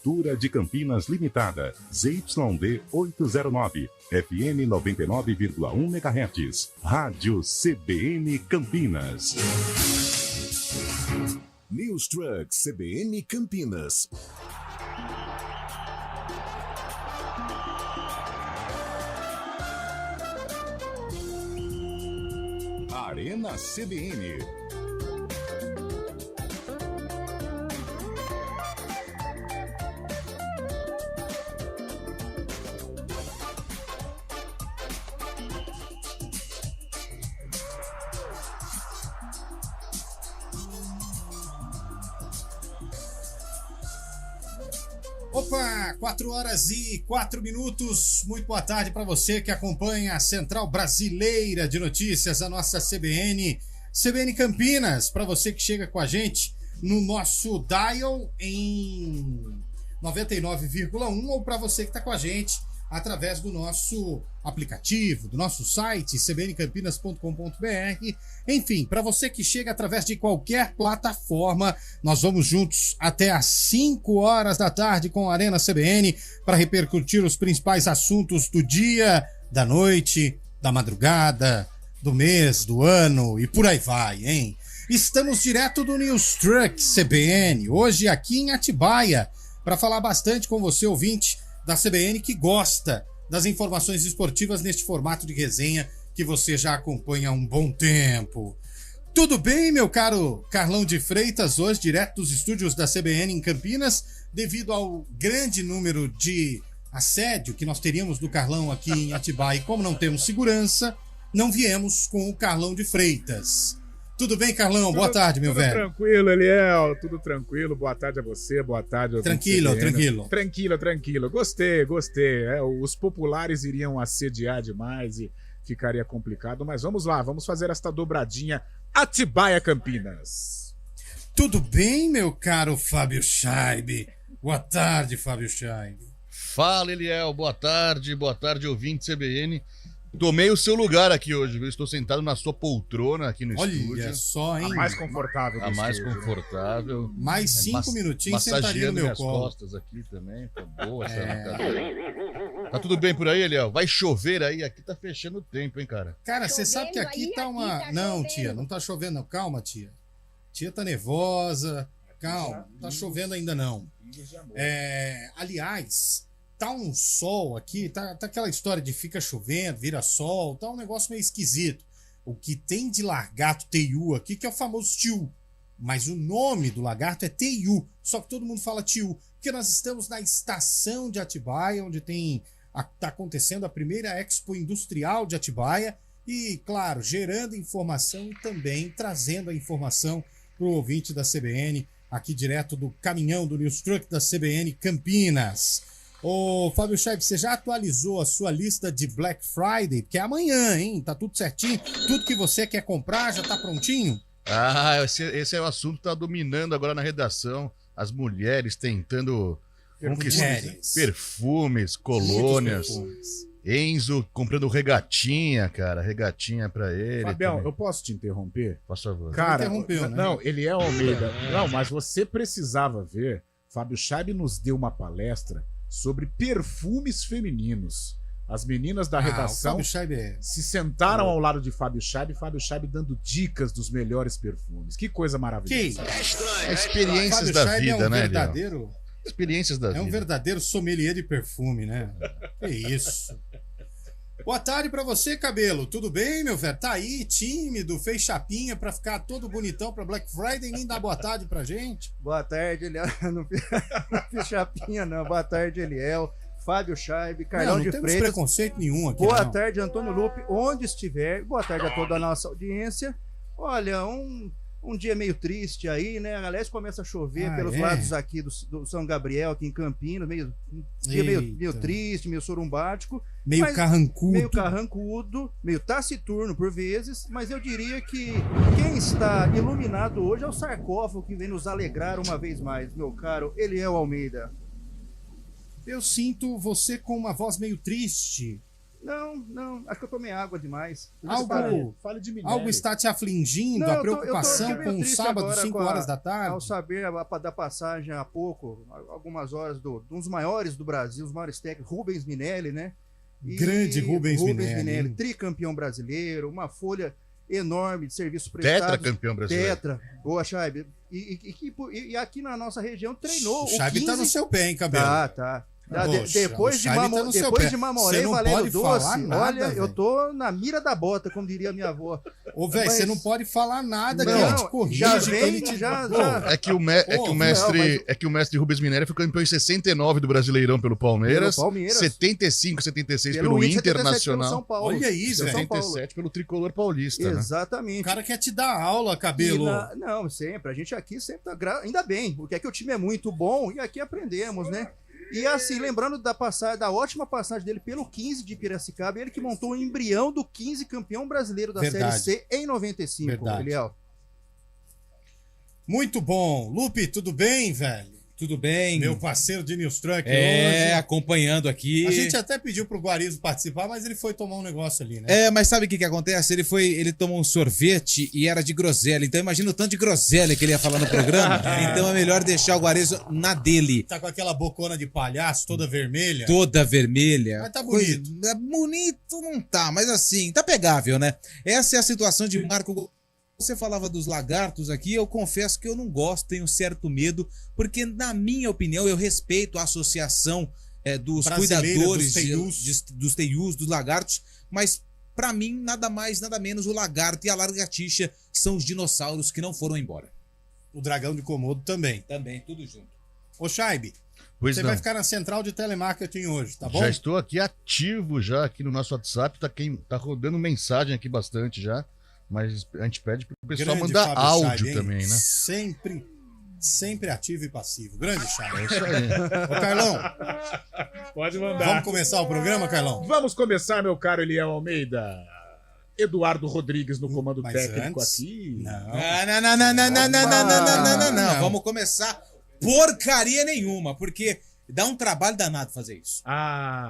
Cultura de Campinas Limitada, ZYD 809, FM 99,1 MHz, Rádio CBN Campinas. News Truck CBN Campinas. Arena CBN. Opa, 4h04. Muito boa tarde para você que acompanha a Central Brasileira de Notícias, a nossa CBN Campinas. Para você que chega com a gente no nosso dial em 99,1 ou para você que está com a gente através do nosso aplicativo, do nosso site, cbncampinas.com.br. Enfim, para você que chega através de qualquer plataforma, nós vamos juntos até às 5 horas da tarde com a Arena CBN para repercutir os principais assuntos do dia, da noite, da madrugada, do mês, do ano e por aí vai, hein? Estamos direto do News Truck CBN, hoje aqui em Atibaia, para falar bastante com você, ouvinte da CBN, que gosta das informações esportivas neste formato de resenha que você já acompanha há um bom tempo. Tudo bem, meu caro Carlão de Freitas, hoje direto dos estúdios da CBN em Campinas, devido ao grande número de assédio que nós teríamos do Carlão aqui em Atibaia, e como não temos segurança, não viemos com o Carlão de Freitas. Tudo bem, Carlão? Boa tarde, meu velho. Tudo tranquilo, Eliel. Tudo tranquilo. Boa tarde a você, boa tarde. Tranquilo. Tranquilo. Gostei. Os populares iriam assediar demais e ficaria complicado, mas vamos lá, vamos fazer esta dobradinha Atibaia Campinas. Tudo bem, meu caro Fábio Scheibe? Boa tarde, Fábio Scheibe. Fala, Eliel. Boa tarde, ouvinte CBN. Tomei o seu lugar aqui hoje, viu? Estou sentado na sua poltrona aqui no estúdio. Olha só, hein? A mais confortável do A mais estúdio, confortável. Mais 5 minutinhos sentadinho no meu minhas colo. Costas aqui também, tá boa essa cadeira. Tá tudo bem por aí, Eliel? Vai chover aí? Aqui tá fechando o tempo, hein, cara? Cara, você sabe que aqui tá uma... Aqui tá não, chovendo. tia, não tá chovendo não. Calma, tia. Tia tá nervosa. Calma, não tá chovendo ainda não. Aliás... Tá um sol aqui, tá aquela história de fica chovendo, vira sol, tá um negócio meio esquisito. O que tem de lagarto teiu aqui, que é o famoso tiu. Mas o nome do lagarto é teiu, só que todo mundo fala tiu, porque nós estamos na estação de Atibaia, onde tá acontecendo a primeira Expo Industrial de Atibaia e, claro, gerando informação e também trazendo a informação pro ouvinte da CBN, aqui direto do caminhão do News Truck da CBN Campinas. Ô, Fábio Scheibe, você já atualizou a sua lista de Black Friday? Que é amanhã, hein? Tá tudo certinho? Tudo que você quer comprar já tá prontinho? Ah, esse é o assunto que tá dominando agora na redação. As mulheres tentando conquistar perfumes, colônias. Enzo comprando regatinha, cara. Regatinha pra ele. Fabião, também. eu posso te interromper? Por favor. Cara, interrompeu, né? Não, ele é Almeida. Não, mas você precisava ver. Fábio Scheibe nos deu uma palestra sobre perfumes femininos. As meninas da redação se sentaram ao lado de Fábio Scheibe dando dicas dos melhores perfumes. Que coisa maravilhosa. Experiências da vida, né, verdadeiro, experiências da vida. É um verdadeiro sommelier de perfume, né? É isso. Boa tarde pra você, Cabelo. Tudo bem, meu velho? Tá aí, tímido, fez chapinha pra ficar todo bonitão pra Black Friday e nem dá boa tarde pra gente? Boa tarde, Eliel. Não fiz chapinha, não. Boa tarde, Eliel. Fábio Scheibe, Carlão de Freitas. Não temos preconceito nenhum aqui. Boa tarde, Antônio Lupe, onde estiver. Boa tarde a toda a nossa audiência. Olha, um dia meio triste aí, né? Aliás, começa a chover pelos lados aqui do São Gabriel, aqui em Campinas. Meio triste, meio sorumbático. Meio carrancudo. Meio carrancudo, meio taciturno por vezes. Mas eu diria que quem está iluminado hoje é o sarcófago que vem nos alegrar uma vez mais, meu caro Eliel Almeida. Eu sinto você com uma voz meio triste. Não. Acho que eu tomei água demais. Fale de Minelli. Algo está te afligindo? A preocupação com o sábado, 5 horas da tarde? Ao saber da passagem há pouco, algumas horas, de um dos maiores do Brasil, os maiores técnicos, Rubens Minelli, né? Grande Rubens Minelli. Tricampeão brasileiro, uma folha enorme de serviços prestados. Tetracampeão brasileiro. Boa, Chaib. E aqui na nossa região treinou. O Chaib tá no seu pé, hein, Cabelo? Tá. Depois de Mamoré e Valério Doce, olha, eu tô na mira da bota, como diria minha avó. Ô, velho, você não pode falar nada que a gente corrige. É que o mestre Rubens Minelli foi campeão em 69 do Brasileirão pelo Palmeiras, 75, 76 pelo Internacional. São Paulo. Olha isso, velho. 77 pelo Tricolor Paulista. Exatamente. O cara quer te dar aula, Cabelo. Não, sempre. A gente aqui sempre tá... Ainda bem, porque aqui o time é muito bom e aqui aprendemos, né? E assim, lembrando da ótima passagem dele pelo 15 de Piracicaba, ele que montou o embrião do 15 campeão brasileiro da Série C em 95, Eliel. Muito bom. Lupe, tudo bem, velho? Tudo bem. Meu parceiro de News Truck hoje. Acompanhando aqui. A gente até pediu pro Guarizo participar, mas ele foi tomar um negócio ali, né? Mas sabe o que acontece? Ele tomou um sorvete e era de groselha. Então imagina o tanto de groselha que ele ia falar no programa. Então é melhor deixar o Guarizo na dele. Tá com aquela bocona de palhaço toda vermelha. Toda vermelha. Mas tá bonito. Bonito não tá, mas assim, tá pegável, né? Essa é a situação de Marco. Você falava dos lagartos aqui, eu confesso que eu não gosto, tenho certo medo, porque na minha opinião eu respeito a associação dos cuidadores dos teius, dos lagartos, mas pra mim nada mais, nada menos o lagarto e a lagartixa são os dinossauros que não foram embora. O dragão de Komodo também. Também, tudo junto. Ô Chaib, você vai ficar na central de telemarketing hoje, tá bom? Já estou aqui ativo já aqui no nosso WhatsApp, tá rodando mensagem aqui bastante já. Mas a gente pede pro pessoal mandar áudio também, né? Sempre ativo e passivo. Grande Chaib. É isso aí. Ô, Carlão. Pode mandar. Vamos começar o programa, Carlão? Vamos começar, meu caro Eliel Almeida. Eduardo Rodrigues no comando técnico aqui. Não. Vamos começar porcaria nenhuma, porque dá um trabalho danado fazer isso.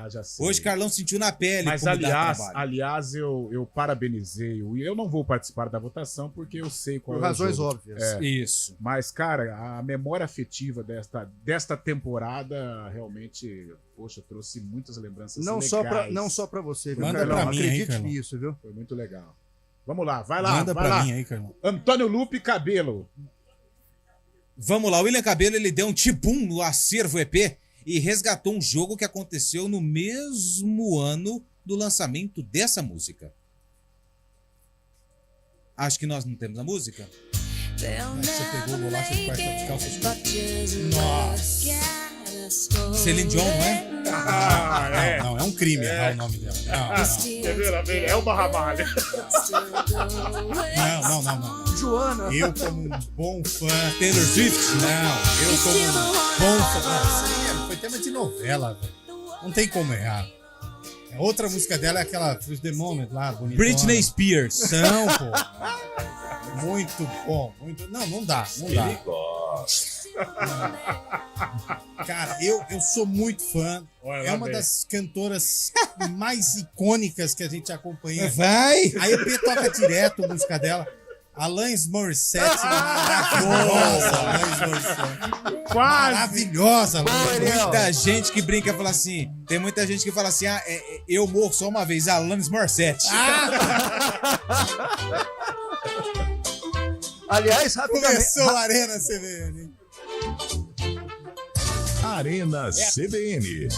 Já sei. Hoje Carlão sentiu na pele. Mas aliás, eu parabenizei. Eu não vou participar da votação porque eu sei qual por razões óbvias. Isso. Mas, cara, a memória afetiva desta temporada realmente, poxa, trouxe muitas lembranças legais. Não só pra você, viu, Manda Carlão? pra mim, acredite nisso, viu? Foi muito legal. Vamos lá, vai lá. Manda pra mim aí, Carlão. Antônio Lupe Cabelo. Vamos lá, o William Cabelo ele deu um tibum no Acervo EP e resgatou um jogo que aconteceu no mesmo ano do lançamento dessa música. Acho que nós não temos a música. Você pegou o bolacha de quarta de calça. Nossa. Celine Dion, não é? Não, é um crime errar o nome dela. Não. É uma ramalha. Não. Joana. Eu como um bom fã. Taylor Swift? Não, eu como um bom fã. Não, isso aí foi tema de novela, velho. Não tem como errar. Outra música dela é aquela Freeze the Moment lá, bonitona. Britney Spears. Não, pô. Muito bom. Não dá. Cara, eu sou muito fã. É uma das cantoras mais icônicas que a gente acompanha. Vai! A EP toca direto a música dela. Alanis Morissette, maravilhosa. Maravilhosa. Muita gente que brinca e fala assim. Tem muita gente que fala assim: eu morro só uma vez, Alanis Morissette. Aliás, rapidamente. Começou a Arena CBN, hein? Arena CBN.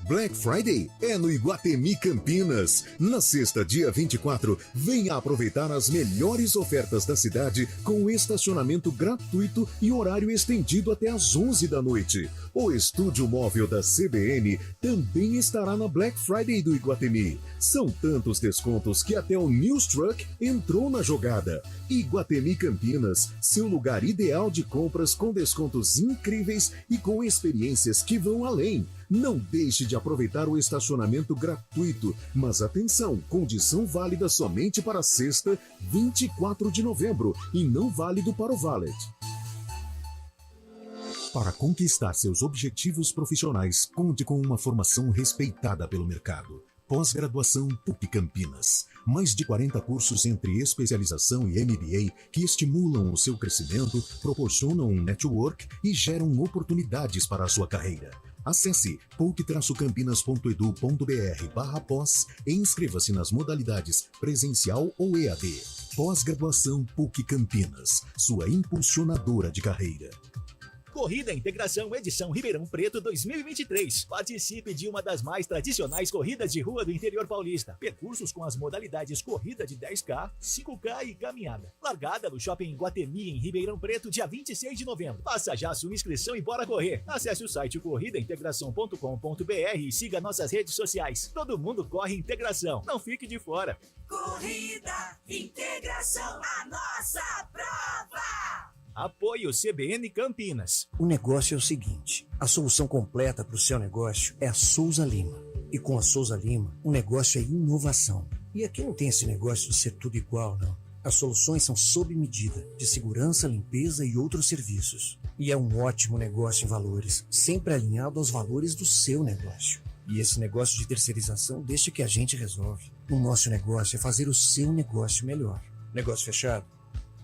Black Friday é no Iguatemi Campinas. Na sexta, dia 24, venha aproveitar as melhores ofertas da cidade com estacionamento gratuito e horário estendido até às 11 da noite. O estúdio móvel da CBN também estará na Black Friday do Iguatemi. São tantos descontos que até o News Truck entrou na jogada. Iguatemi Campinas, seu lugar ideal de compras com descontos incríveis e com experiências que vão além. Não deixe de aproveitar o estacionamento gratuito, mas atenção, condição válida somente para sexta, 24 de novembro e não válido para o valet. Para conquistar seus objetivos profissionais, conte com uma formação respeitada pelo mercado. Pós-graduação PUC Campinas. Mais de 40 cursos entre especialização e MBA que estimulam o seu crescimento, proporcionam um network e geram oportunidades para a sua carreira. Acesse puc-campinas.edu.br/pós e inscreva-se nas modalidades presencial ou EAD. Pós-graduação PUC Campinas, sua impulsionadora de carreira. Corrida Integração Edição Ribeirão Preto 2023. Participe de uma das mais tradicionais corridas de rua do interior paulista. Percursos com as modalidades corrida de 10K, 5K e caminhada. Largada no Shopping Guatemi, em Ribeirão Preto, dia 26 de novembro. Faça já sua inscrição e bora correr. Acesse o site corridaintegração.com.br e siga nossas redes sociais. Todo mundo corre integração. Não fique de fora. Corrida Integração, a nossa prova! Apoio CBN Campinas. O negócio é o seguinte, a solução completa para o seu negócio é a Souza Lima. E com a Souza Lima, o negócio é inovação. E aqui não tem esse negócio de ser tudo igual, não. As soluções são sob medida, de segurança, limpeza e outros serviços. E é um ótimo negócio em valores, sempre alinhado aos valores do seu negócio. E esse negócio de terceirização deixa que a gente resolve. O nosso negócio é fazer o seu negócio melhor. Negócio fechado?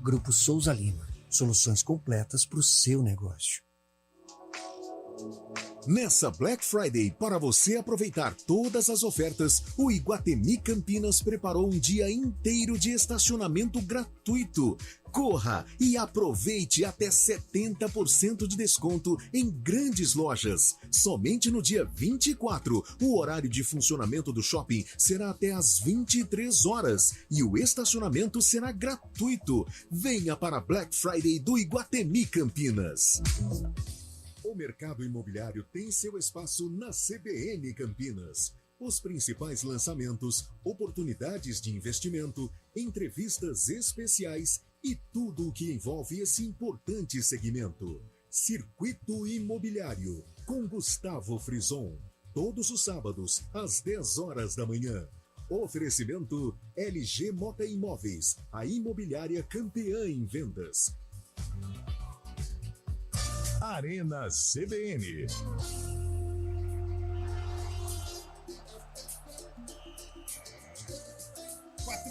Grupo Souza Lima. Soluções completas para o seu negócio. Nessa Black Friday, para você aproveitar todas as ofertas, o Iguatemi Campinas preparou um dia inteiro de estacionamento gratuito. Corra e aproveite até 70% de desconto em grandes lojas. Somente no dia 24, o horário de funcionamento do shopping será até às 23 horas e o estacionamento será gratuito. Venha para a Black Friday do Iguatemi Campinas. O mercado imobiliário tem seu espaço na CBN Campinas. Os principais lançamentos, oportunidades de investimento, entrevistas especiais e tudo o que envolve esse importante segmento. Circuito Imobiliário, com Gustavo Frison. Todos os sábados, às 10 horas da manhã. Oferecimento LG Mota Imóveis, a imobiliária campeã em vendas. Arena CBN.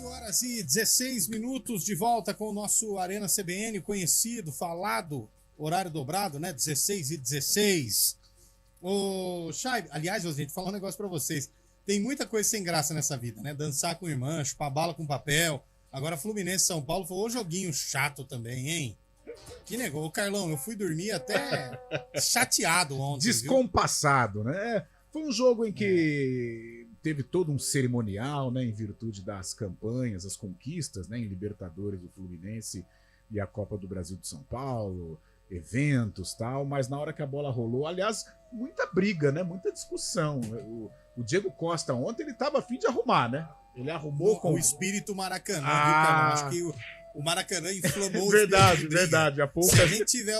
Horas e 16 minutos de volta com o nosso Arena CBN, conhecido, falado, horário dobrado, né? 16 e 16. Ô, Chay, aliás, gente, falar um negócio pra vocês. Tem muita coisa sem graça nessa vida, né? Dançar com irmã, chupar bala com papel. Agora, Fluminense São Paulo foi um joguinho chato também, hein? Que negócio. Ô, Carlão, eu fui dormir até chateado ontem. Descompassado, viu? Né? Foi um jogo em que teve todo um cerimonial, né, em virtude das campanhas, as conquistas, né, em Libertadores do Fluminense e a Copa do Brasil de São Paulo, eventos e tal, mas na hora que a bola rolou, aliás, muita briga, né, muita discussão. O Diego Costa ontem, ele tava a fim de arrumar, né? Ele arrumou com o espírito Maracanã, viu, cara? Acho que o Maracanã inflamou verdade, verdade. Se a gente tiver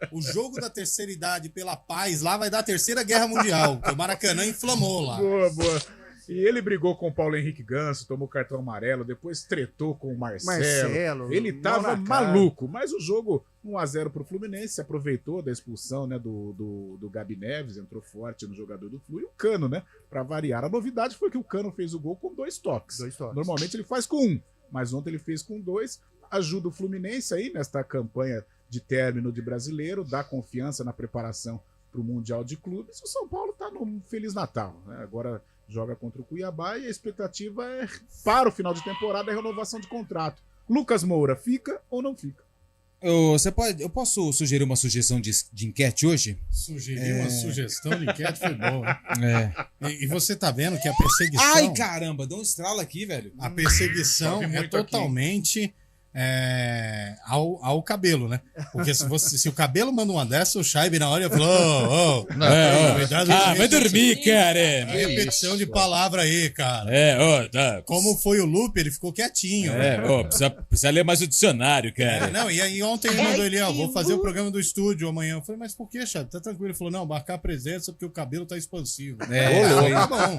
o jogo da terceira idade pela paz, lá vai dar a Terceira Guerra Mundial, porque o Maracanã inflamou lá. Boa, boa. E ele brigou com o Paulo Henrique Ganso, tomou cartão amarelo, depois tretou com o Marcelo. Ele tava maluco, mas o jogo 1-0 pro Fluminense, aproveitou da expulsão, né, do Gabi Neves, entrou forte no jogador do Flu, e o Cano, né, pra variar. A novidade foi que o Cano fez o gol com 2 toques. Normalmente ele faz com 1, mas ontem ele fez com 2, ajuda o Fluminense aí nesta campanha de término de brasileiro, dá confiança na preparação pro Mundial de Clubes. O São Paulo tá no Feliz Natal, né? Agora joga contra o Cuiabá e a expectativa é, para o final de temporada, a renovação de contrato. Lucas Moura, fica ou não fica? Eu posso sugerir uma sugestão de enquete hoje? Sugerir uma sugestão de enquete foi bom. E você tá vendo que a perseguição... Ai, caramba, deu um estralo aqui, velho. A perseguição é totalmente... ao cabelo, né? Porque se o cabelo manda uma dessa, o Scheibe na hora falou: vai dormir, cara. Repetição de palavra aí, cara. Tá. Como foi o loop, ele ficou quietinho. Precisa ler mais o dicionário, cara. E aí ontem ele mandou ele: vou fazer o programa do estúdio amanhã. Eu falei: mas por que, Scheibe? Tá tranquilo? Ele falou: não, marcar a presença porque o cabelo tá expansivo.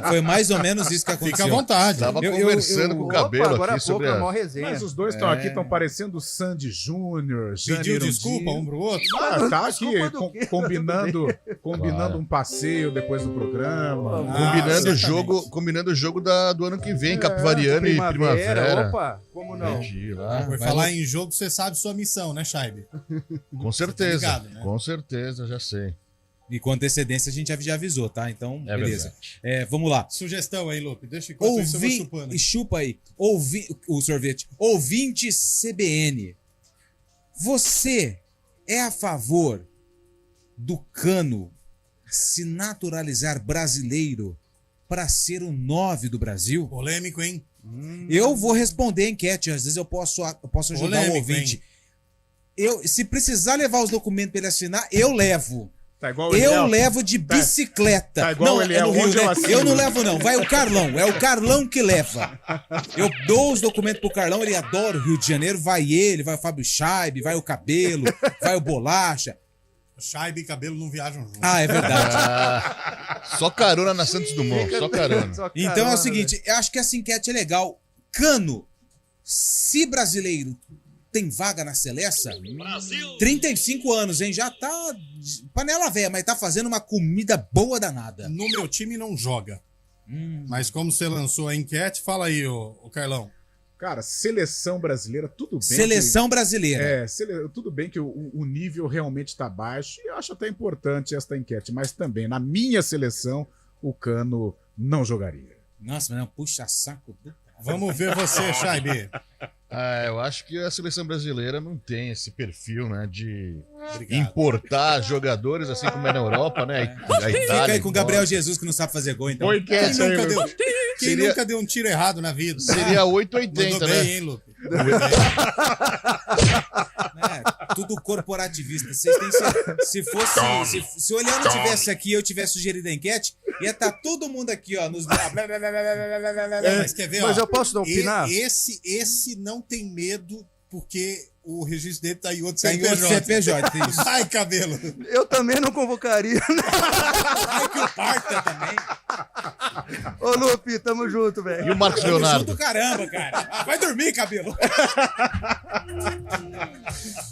Foi mais ou menos isso que aconteceu. Fica à vontade. Tava conversando com o cabelo agora aqui sobre a resenha. Mas os dois estão aqui, estão ficaram parecendo Sandy Júnior, Pediu desculpa um pro outro? Tá aqui, combinando um passeio depois do programa. Combinando o jogo do ano que vem, Capivariano e Primavera. Opa, como não? Por falar em jogo, você sabe sua missão, né, Chaibe? Com certeza, ligado, né? com certeza, já sei. E com antecedência a gente já avisou, tá? Então, beleza. Vamos lá. Sugestão aí, Lupe. Deixa eu chupando. E chupa aí. O sorvete. Ouvinte CBN. Você é a favor do Cano se naturalizar brasileiro para ser o 9 do Brasil? Polêmico, hein? Eu vou responder a enquete. Às vezes eu posso ajudar o ouvinte. Se precisar levar os documentos para ele assinar, eu levo. Tá igual eu levo de bicicleta. Tá igual ele no Rio, né? Eu não né? levo, não. Vai o Carlão. É o Carlão que leva. Eu dou os documentos pro Carlão, ele adora o Rio de Janeiro. Vai ele, vai o Fábio Scheibe, vai o Cabelo, vai o Bolacha. Scheibe e Cabelo não viajam juntos. Ah, é verdade. Só carona na Santos Dumont, só carona. Então é o seguinte, eu acho que essa enquete é legal. Cano, se brasileiro tem vaga na Celeste? 35 anos, hein? Já tá panela velha, mas tá fazendo uma comida boa danada. No meu time não joga. Mas como você lançou a enquete, fala aí, ô Carlão. Cara, seleção brasileira, tudo bem. Seleção brasileira. Tudo bem que o nível realmente tá baixo. E eu acho até importante esta enquete. Mas também, na minha seleção, o Cano não jogaria. Nossa, mas não, puxa saco. Vamos ver você, Scheibe. Eu acho que a seleção brasileira não tem esse perfil, né, de importar jogadores assim como é na Europa, né? A Itália, fica aí com o Gabriel Jesus que não sabe fazer gol, então. Quem nunca deu um tiro errado na vida? Seria 880, né? Bem, hein, Lupe? Tudo corporativista. Vocês têm se o Eliano tivesse aqui e eu tivesse sugerido a enquete, ia estar todo mundo aqui, ó, nos mas quer ver, mas eu posso não opinar? Esse não tem medo porque o registro dele tá em outro CPJ. Ai, Cabelo. Eu também não convocaria. Ai, que o Parta também. Ô, Lupe, tamo junto, velho. E o Marcos Leonardo? Tamo junto, caramba, cara. Vai dormir, Cabelo.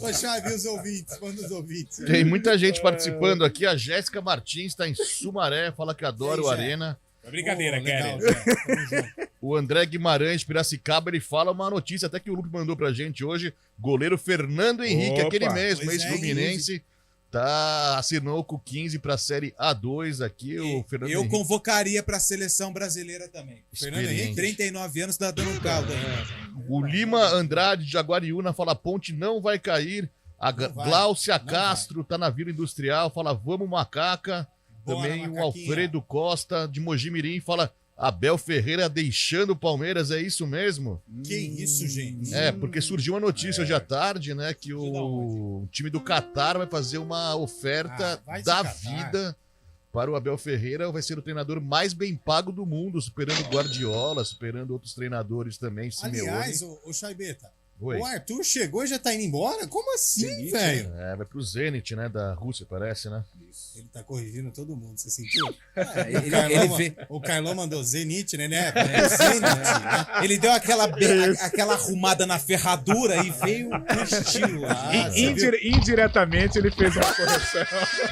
Ô, Chave, os ouvintes, manda os ouvintes. Tem muita gente participando aqui. A Jéssica Martins tá em Sumaré, fala que adora o Arena. É brincadeira, cara. O André Guimarães de Piracicaba, ele fala uma notícia até que o Lupe mandou pra gente hoje. Goleiro Fernando Henrique, aquele mesmo, ex-Fluminense, assinou com 15 pra Série A2 aqui. O Fernando eu Henrique. Convocaria pra Seleção Brasileira também. Fernando Henrique, 39 anos, tá dando um caldo ainda. O Lima Andrade de Jaguariúna fala: Ponte não vai cair. A Gláucia Castro tá na Vila Industrial, fala: vamos Macaca. Bora, também Macaquinha. o Alfredo Costa de Mojimirim fala: Abel Ferreira deixando o Palmeiras, é isso mesmo? Que isso, gente? Porque surgiu uma notícia hoje à tarde, né, que o time do Catar vai fazer uma oferta da vida para o Abel Ferreira. Vai ser o treinador mais bem pago do mundo, superando o Guardiola, superando outros treinadores também, Simeone. Aliás, o Chaibeta, Oi. o Arthur chegou e já tá indo embora? Como assim, velho? Vai pro Zenit, né, da Rússia, parece, né? Ele tá corrigindo todo mundo, você sentiu? O Carlão mandou Zenit, né? Zenit, né? Ele deu aquela arrumada na ferradura e veio com estilo. Indiretamente ele fez uma correção.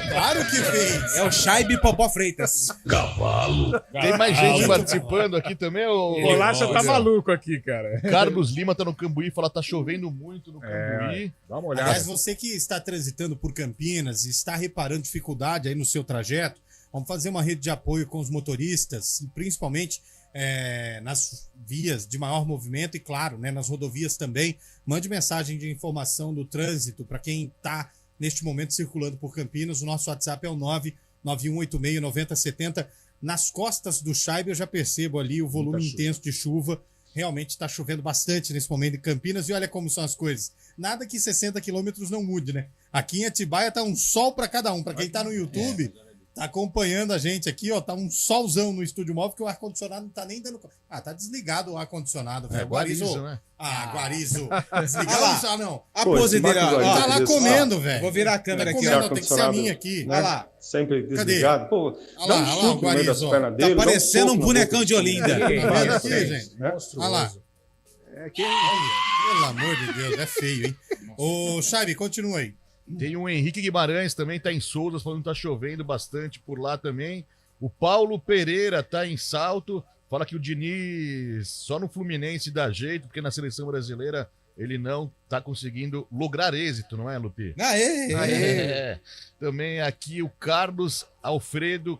Claro que fez. É o Scheibe Popó Freitas. Cavalo. Tem mais gente participando aqui também? O Bolacha tá maluco aqui, cara. Carlos Lima tá no Cambuí e fala: tá chovendo muito no Cambuí. Dá uma olhada. Aliás, você que está transitando por Campinas e está reparando dificuldade aí no seu trajeto, vamos fazer uma rede de apoio com os motoristas, e principalmente nas vias de maior movimento e, claro, né, nas rodovias também. Mande mensagem de informação do trânsito para quem está, neste momento, circulando por Campinas. O nosso WhatsApp é o 991869070. Nas costas do Scheibe eu já percebo ali o volume intenso de chuva. Realmente está chovendo bastante nesse momento em Campinas. E olha como são as coisas. Nada que 60 quilômetros não mude, né? Aqui em Atibaia tá um sol para cada um. Para quem tá no YouTube, tá acompanhando a gente aqui, ó, tá um solzão no estúdio móvel que o ar-condicionado não tá nem dando... tá desligado o ar-condicionado, velho. Guarizo, né? Guarizo. Desligado já não. A pose dele, ó. Tá lá comendo, velho. Vou virar a câmera aqui, ó. Tem que ser a minha aqui. Olha lá. Sempre desligado. Pô, olha lá, o Guarizo. Tá parecendo um bonecão de Olinda. Olha aqui, gente. Olha lá. Pelo amor de Deus, é feio, hein? Ô, Chabe, continua aí. Tem o Henrique Guimarães também, tá em Souza, falando que tá chovendo bastante por lá também. O Paulo Pereira tá em Salto, fala que o Diniz só no Fluminense dá jeito, porque na seleção brasileira ele não tá conseguindo lograr êxito, não é, Lupi? Aê! Também aqui o Carlos Alfredo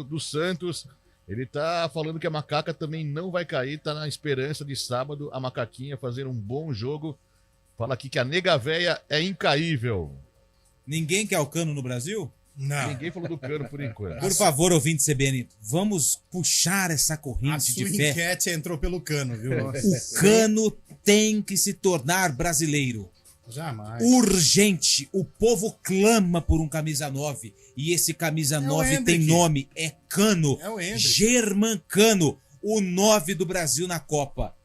dos Santos, ele tá falando que a macaca também não vai cair, tá na esperança de sábado a macaquinha fazer um bom jogo. Fala aqui que a nega véia é incaível. Ninguém quer o Cano no Brasil? Não. Ninguém falou do Cano por enquanto. Por favor, ouvinte CBN, vamos puxar essa corrente de fé. A sua enquete entrou pelo Cano, viu? O Cano tem que se tornar brasileiro. Jamais. Urgente. O povo clama por um camisa 9. E esse camisa 9 tem nome. É Cano. É o Hendrick. German Cano. O 9 do Brasil na Copa.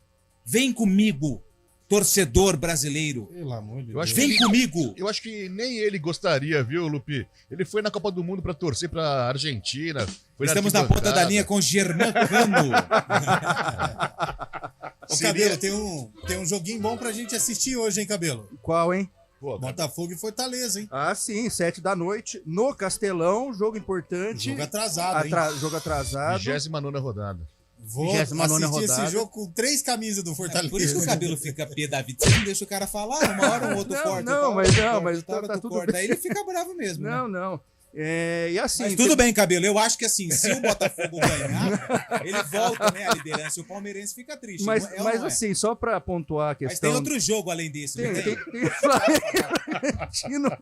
Vem comigo, torcedor brasileiro. Pelo amor de Deus. Vem comigo. Eu acho que nem ele gostaria, viu, Lupi? Ele foi na Copa do Mundo pra torcer pra Argentina. Estamos na ponta da linha com German Cano. Ô, Cabelo, tem um joguinho bom pra gente assistir hoje, hein, Cabelo? Qual, hein? Pô, Botafogo e Fortaleza, hein? Ah, sim, 7 da noite, no Castelão, jogo importante. Jogo atrasado, hein? Jogo atrasado. 29ª rodada. Vou assistir esse jogo com 3 camisas do Fortaleza. Por isso que o Cabelo fica pé da vida. Você não deixa o cara falar, uma hora um outro corta. Mas tá tudo corta. bem. Aí ele fica bravo mesmo. Não. E assim, mas tudo bem, Cabelo. Eu acho que assim, se o Botafogo ganhar, ele volta, né, à liderança. E o palmeirense fica triste. Mas assim, só pra pontuar a questão... Mas tem outro jogo além desse. Tem Flamengo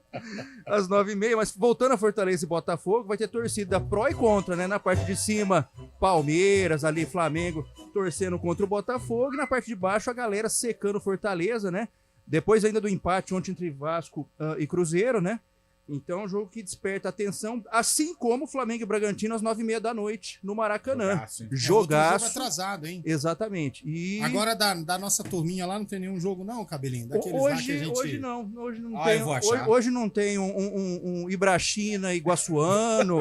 às 9h30, mas voltando a Fortaleza e Botafogo, vai ter torcida pró e contra, né? Na parte de cima, Palmeiras, ali Flamengo torcendo contra o Botafogo, e na parte de baixo a galera secando Fortaleza, né? Depois ainda do empate ontem entre Vasco e Cruzeiro, né? Então, é um jogo que desperta atenção, assim como Flamengo e Bragantino às 9h30 da noite, no Maracanã. Jogaço. Jogo atrasado, hein? Exatamente. E... Agora, da nossa turminha lá, não tem nenhum jogo não, Cabelinho? Daqueles lá que a gente... Hoje não tem. Hoje não tem um Ibrachina Iguaçuano,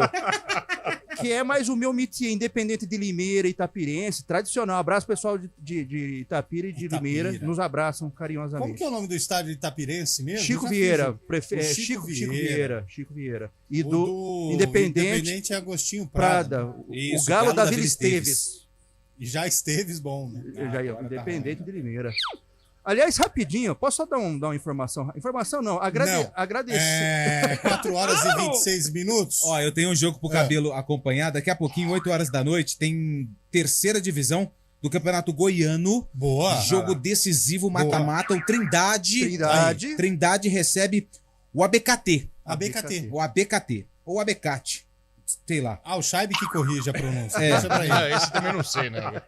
que é mais o meu métier, Independente de Limeira, Itapirense, tradicional. Abraço pessoal de Itapira e de Limeira, nos abraçam carinhosamente. Como que é o nome do estádio de Itapirense mesmo? Chico Vieira. Chico Vieira. E do Independente é Agostinho Prada. O Galo da Vila Esteves. E já Esteves, bom, né? Independente de Limeira. Aliás, rapidinho, posso só dar uma informação? Informação não, agradecer. 4 horas e 26 minutos. Ó, eu tenho um jogo pro Cabelo acompanhar. Daqui a pouquinho, 8 horas da noite, tem 3ª divisão do Campeonato Goiano. Boa. Jogo decisivo, mata-mata. O Trindade recebe o ABKT. O ABKT. Ou ABCAT. Sei lá. O Scheibe que corrige a pronúncia. Deixa pra ele. Esse também não sei, né?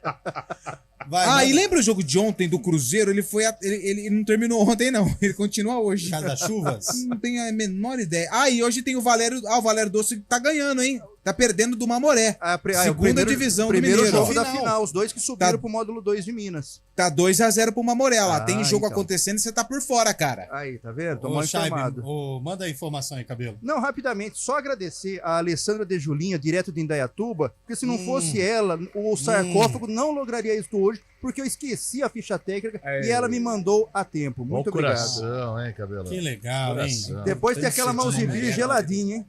E lembra o jogo de ontem do Cruzeiro? Ele não terminou ontem, não. Ele continua hoje. Por causa das chuvas? Não tenho a menor ideia. E hoje tem o Valério. O Valério Doce que tá ganhando, hein? Tá perdendo do Mamoré. Segunda divisão do Mineiro. Primeiro jogo da final. Os dois que subiram pro módulo 2 de Minas. Tá 2-0 pro Mamoré lá. Tem jogo acontecendo e você tá por fora, cara. Aí, tá vendo? Tô mal informado. Manda a informação aí, Cabelo. Não, rapidamente. Só agradecer a Alessandra de Julinha, direto de Indaiatuba, porque se não fosse ela, o sarcófago não lograria isso hoje, porque eu esqueci a ficha técnica e ela me mandou a tempo. Muito obrigado. Coração, hein, Cabelo? Que legal, hein? Depois tem aquela mãozinha geladinha, hein?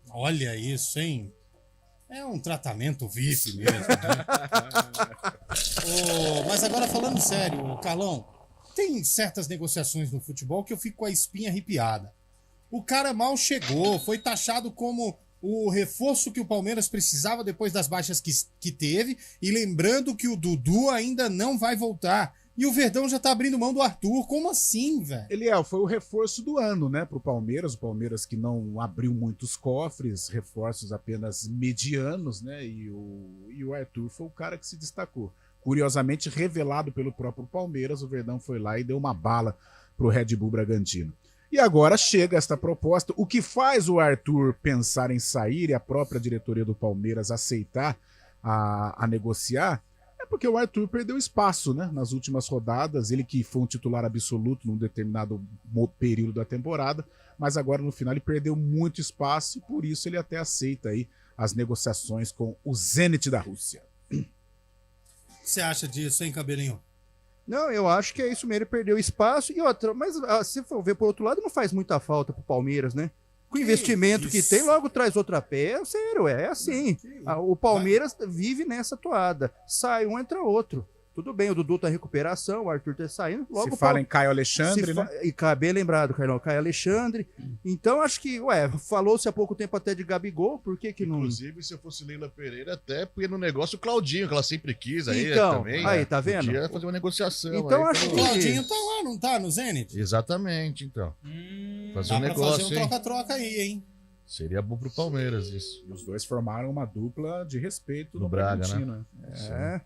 Olha isso, hein? É um tratamento VIP mesmo, né? Mas agora falando sério, Carlão, tem certas negociações no futebol que eu fico com a espinha arrepiada. O cara mal chegou, foi taxado como o reforço que o Palmeiras precisava depois das baixas que teve, e lembrando que o Dudu ainda não vai voltar. E o Verdão já tá abrindo mão do Arthur. Como assim, velho? Foi o reforço do ano, né, pro Palmeiras. O Palmeiras que não abriu muitos cofres, reforços apenas medianos, né, e o Arthur foi o cara que se destacou. Curiosamente, revelado pelo próprio Palmeiras, o Verdão foi lá e deu uma bala pro Red Bull Bragantino. E agora chega esta proposta. O que faz o Arthur pensar em sair e a própria diretoria do Palmeiras aceitar a negociar é porque o Arthur perdeu espaço, né, nas últimas rodadas. Ele que foi um titular absoluto num determinado período da temporada, mas agora no final ele perdeu muito espaço e por isso ele até aceita aí as negociações com o Zenit da Rússia. O que você acha disso, hein, Cabelinho? Não, eu acho que é isso mesmo, ele perdeu espaço e outra, mas se for ver por outro lado, não faz muita falta pro Palmeiras, né? Com o investimento que tem, logo traz outra peça, sério, é assim. O Palmeiras vive nessa toada, sai um, entra outro. Tudo bem, o Dudu tá em recuperação, o Arthur tá saindo. Logo se fala em Caio Alexandre, né? E bem lembrado, Carlão, Caio Alexandre. Então, acho que, falou-se há pouco tempo até de Gabigol, por que não... Inclusive, se eu fosse Leila Pereira, até porque no negócio o Claudinho, que ela sempre quis, aí então, também. Aí, tá vendo? Podia fazer uma negociação. Então, aí, acho que... O Claudinho tá lá, não tá? No Zenit? Exatamente, então. Fazer um pra negócio, fazer um troca-troca aí, hein? Seria bom pro Palmeiras isso. E os dois formaram uma dupla de respeito no Braga, né?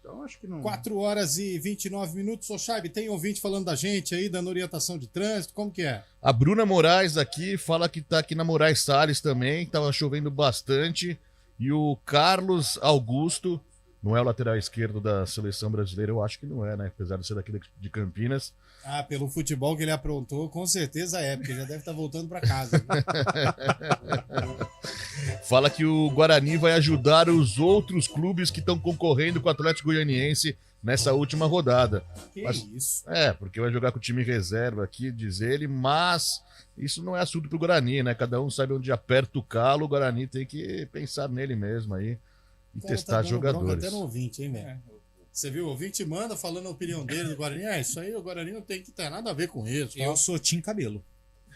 Então acho que não. 4 horas e 29 minutos. Ô, Chaibe, tem ouvinte falando da gente aí, dando orientação de trânsito, como que é? A Bruna Moraes aqui fala que tá aqui na Moraes Salles também, tava chovendo bastante. E o Carlos Augusto, não é o lateral esquerdo da seleção brasileira, eu acho que não é, né? Apesar de ser daqui de Campinas. Ah, pelo futebol que ele aprontou, com certeza é, porque já deve estar voltando para casa. Fala que o Guarani vai ajudar os outros clubes que estão concorrendo com o Atlético Goianiense nessa última rodada. Isso? Porque vai jogar com o time reserva aqui, diz ele, mas isso não é assunto pro Guarani, né? Cada um sabe onde aperta o calo, o Guarani tem que pensar nele mesmo aí e testar jogadores. Até no ouvinte, hein, velho? Você viu, o ouvinte manda falando a opinião dele do Guarani. Isso aí o Guarani não tem que ter nada a ver com isso. Eu sou Tim Cabelo.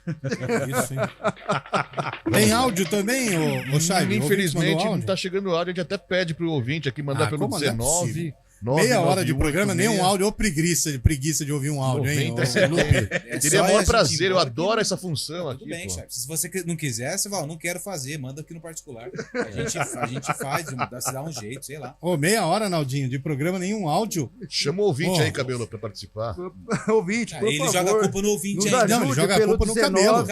Isso, hein? Tem áudio também, ô Chaibe? Infelizmente não tá chegando áudio, a gente até pede pro ouvinte aqui mandar pelo 19... Meia hora de programa, nem um áudio, ou preguiça de ouvir um áudio, hein? Teria o maior prazer, eu adoro essa função aqui. Tudo bem, chefe. Se você não quiser, você fala, não quero fazer, manda aqui no particular. A gente faz, se dá um jeito, sei lá. Meia hora, Naldinho, de programa, nenhum áudio. Chama o ouvinte aí, Cabelo, pra participar. Ouvinte, por ele favor. Joga a culpa no ouvinte aí. Não, ele joga a culpa no Cabelo.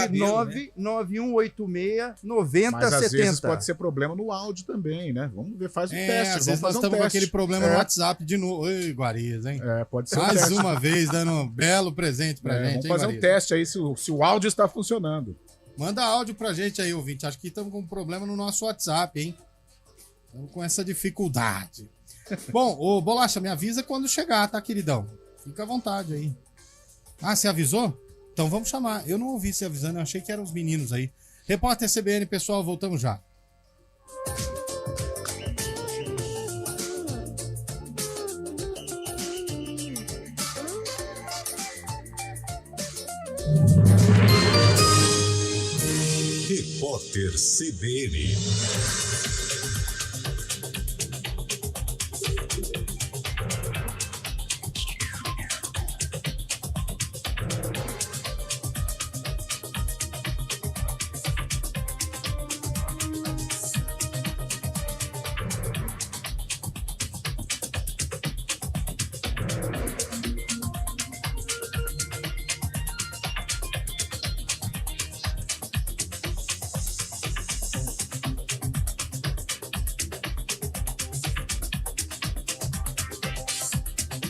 99186-9070. Mas às vezes pode ser problema no áudio também, né? Vamos ver, faz um teste. Às vezes nós estamos com aquele problema no WhatsApp de novo. Oi, Guariz, hein? Pode ser mais uma vez dando um belo presente pra gente. Vamos fazer um teste aí se o áudio está funcionando. Manda áudio pra gente aí, ouvinte. Acho que estamos com um problema no nosso WhatsApp, hein? Estamos com essa dificuldade. Bom, ô Bolacha, me avisa quando chegar, tá, queridão? Fica à vontade aí. Ah, você avisou? Então vamos chamar. Eu não ouvi você avisando, eu achei que eram os meninos aí. Repórter CBN, pessoal, voltamos já. Repórter CBN.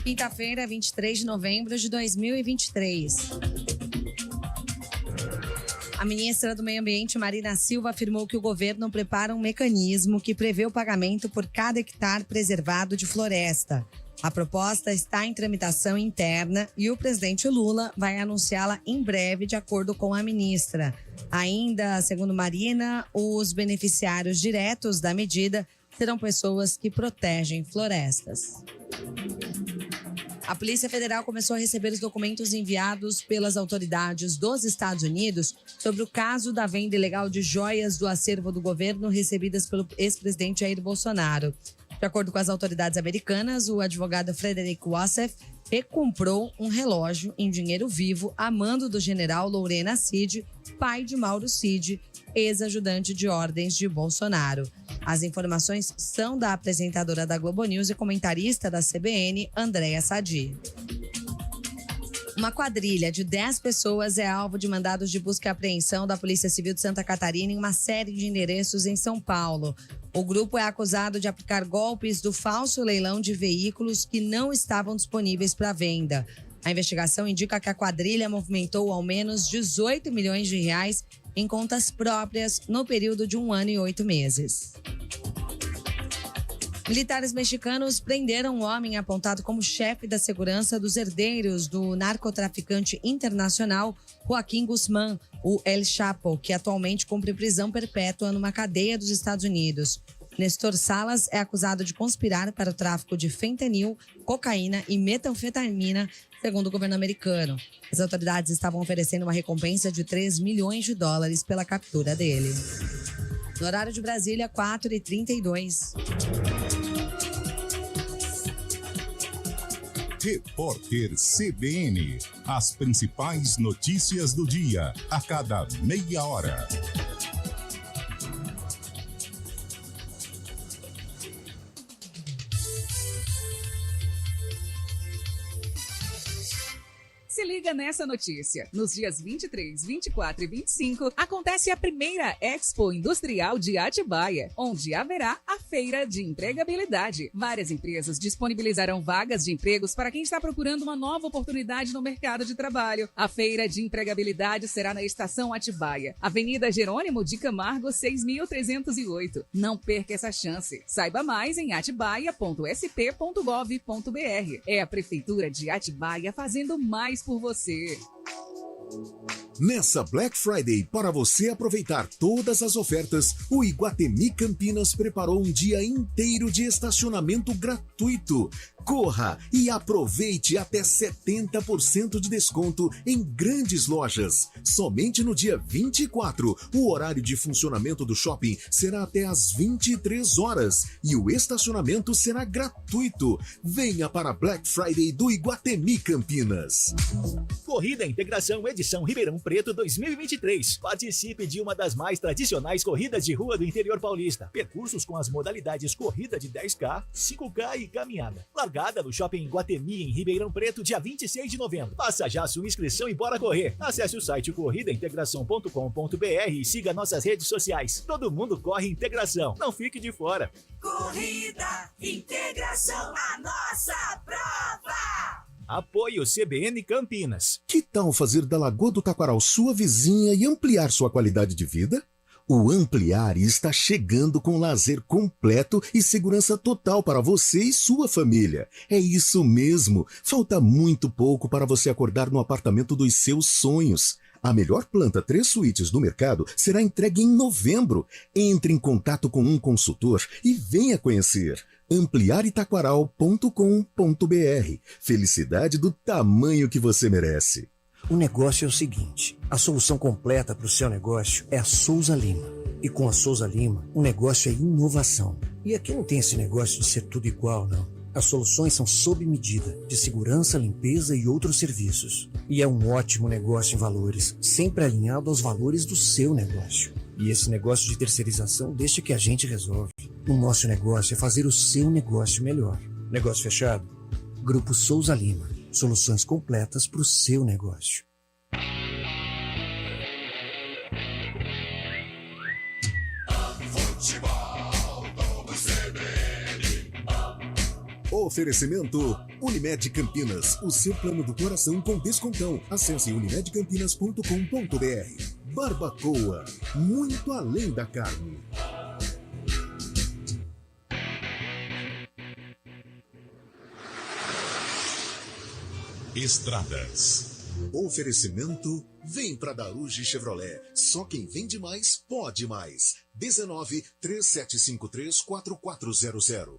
Quinta-feira, 23 de novembro de 2023. A ministra do Meio Ambiente, Marina Silva, afirmou que o governo prepara um mecanismo que prevê o pagamento por cada hectare preservado de floresta. A proposta está em tramitação interna e o presidente Lula vai anunciá-la em breve, de acordo com a ministra. Ainda, segundo Marina, os beneficiários diretos da medida serão pessoas que protegem florestas. A Polícia Federal começou a receber os documentos enviados pelas autoridades dos Estados Unidos sobre o caso da venda ilegal de joias do acervo do governo recebidas pelo ex-presidente Jair Bolsonaro. De acordo com as autoridades americanas, o advogado Frederick Wassef recomprou um relógio em dinheiro vivo a mando do general Lorena Cid, pai de Mauro Cid, ex-ajudante de ordens de Bolsonaro. As informações são da apresentadora da Globo News e comentarista da CBN, Andréa Sadi. Uma quadrilha de 10 pessoas é alvo de mandados de busca e apreensão da Polícia Civil de Santa Catarina em uma série de endereços em São Paulo. O grupo é acusado de aplicar golpes do falso leilão de veículos que não estavam disponíveis para venda. A investigação indica que a quadrilha movimentou ao menos 18 milhões de reais em contas próprias no período de 1 ano e 8 meses. Militares mexicanos prenderam um homem apontado como chefe da segurança dos herdeiros do narcotraficante internacional Joaquim Guzmán, o El Chapo, que atualmente cumpre prisão perpétua numa cadeia dos Estados Unidos. Nestor Salas é acusado de conspirar para o tráfico de fentanil, cocaína e metanfetamina, segundo o governo americano. As autoridades estavam oferecendo uma recompensa de $3 milhões pela captura dele. No horário de Brasília, 4h32. Repórter CBN. As principais notícias do dia, a cada meia hora. Se liga nessa notícia. Nos dias 23, 24 e 25, acontece a primeira Expo Industrial de Atibaia, onde haverá a Feira de Empregabilidade. Várias empresas disponibilizarão vagas de empregos para quem está procurando uma nova oportunidade no mercado de trabalho. A Feira de Empregabilidade será na Estação Atibaia, Avenida Jerônimo de Camargo, 6.308. Não perca essa chance. Saiba mais em atibaia.sp.gov.br. É a Prefeitura de Atibaia fazendo mais por você. Nessa Black Friday, para você aproveitar todas as ofertas, o Iguatemi Campinas preparou um dia inteiro de estacionamento gratuito. Corra e aproveite até 70% de desconto em grandes lojas. Somente no dia 24, o horário de funcionamento do shopping será até às 23 horas e o estacionamento será gratuito. Venha para Black Friday do Iguatemi Campinas. Corrida Integração Edição Ribeirão Preto 2023. Participe de uma das mais tradicionais corridas de rua do interior paulista. Percursos com as modalidades corrida de 10K, 5K e caminhada. Largada no Shopping Iguatemi, em Ribeirão Preto, dia 26 de novembro. Faça já a sua inscrição e bora correr. Acesse o site corridaintegração.com.br e siga nossas redes sociais. Todo mundo corre integração. Não fique de fora. Corrida Integração, a nossa prova! Apoio CBN Campinas. Que tal fazer da Lagoa do Taquaral sua vizinha e ampliar sua qualidade de vida? O Ampliare está chegando com lazer completo e segurança total para você e sua família. É isso mesmo. Falta muito pouco para você acordar no apartamento dos seus sonhos. A melhor planta 3 suítes do mercado será entregue em novembro. Entre em contato com um consultor e venha conhecer. ampliaretaquaral.com.br. Felicidade do tamanho que você merece. O negócio é o seguinte, a solução completa para o seu negócio é a Souza Lima. E com a Souza Lima, o negócio é inovação. E aqui não tem esse negócio de ser tudo igual, não. As soluções são sob medida, de segurança, limpeza e outros serviços. E é um ótimo negócio em valores, sempre alinhado aos valores do seu negócio. E esse negócio de terceirização deixa que a gente resolve. O nosso negócio é fazer o seu negócio melhor. Negócio fechado? Grupo Souza Lima. Soluções completas para o seu negócio. Oferecimento Unimed Campinas, o seu plano do coração com descontão. Acesse unimedcampinas.com.br. Barbacoa, muito além da carne. Estradas. Oferecimento vem para Daruge Chevrolet. Só quem vende mais pode mais. 19-3753-4400.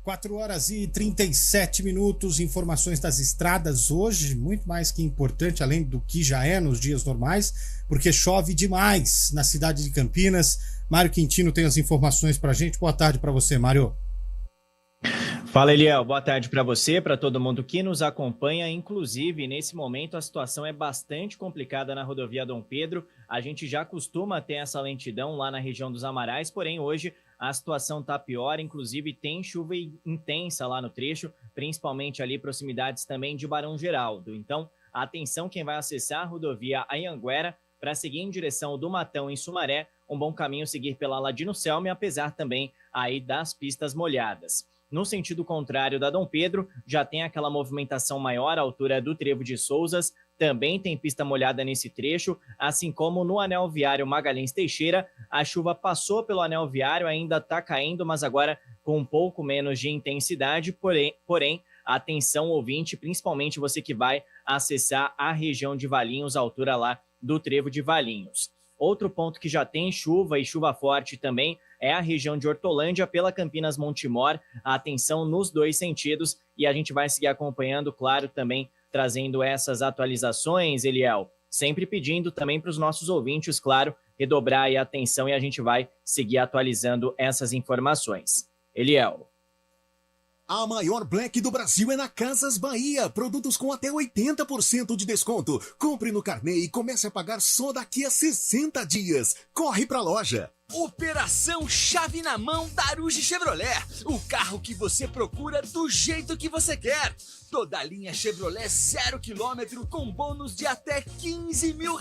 4h37, informações das estradas hoje, muito mais que importante, além do que já é nos dias normais, porque chove demais na cidade de Campinas. Mário Quintino tem as informações pra gente. Boa tarde para você, Mário. Fala, Eliel. Boa tarde para você, para todo mundo que nos acompanha. Inclusive, nesse momento, a situação é bastante complicada na rodovia Dom Pedro. A gente já costuma ter essa lentidão lá na região dos Amarais, porém, hoje a situação está pior. Inclusive, tem chuva intensa lá no trecho, principalmente ali proximidades também de Barão Geraldo. Então, atenção quem vai acessar a rodovia Anhanguera para seguir em direção do Matão, em Sumaré. Um bom caminho seguir pela Ladino Selme, apesar também aí das pistas molhadas. No sentido contrário da Dom Pedro, já tem aquela movimentação maior à altura do Trevo de Souzas, também tem pista molhada nesse trecho, assim como no anel viário Magalhães Teixeira. A chuva passou pelo anel viário, ainda está caindo, mas agora com um pouco menos de intensidade, porém, atenção ouvinte, principalmente você que vai acessar a região de Valinhos, a altura lá do Trevo de Valinhos. Outro ponto que já tem chuva e chuva forte também é a região de Hortolândia pela Campinas Montemor, atenção nos 2 sentidos, e a gente vai seguir acompanhando, claro, também trazendo essas atualizações, Eliel, sempre pedindo também para os nossos ouvintes, claro, redobrar aí a atenção e a gente vai seguir atualizando essas informações. Eliel. A maior Black do Brasil é na Casas Bahia. Produtos com até 80% de desconto. Compre no carnê e comece a pagar só daqui a 60 dias. Corre pra loja. Operação Chave na Mão Daruge Chevrolet. O carro que você procura do jeito que você quer. Toda a linha Chevrolet 0 km com bônus de até R$15 mil.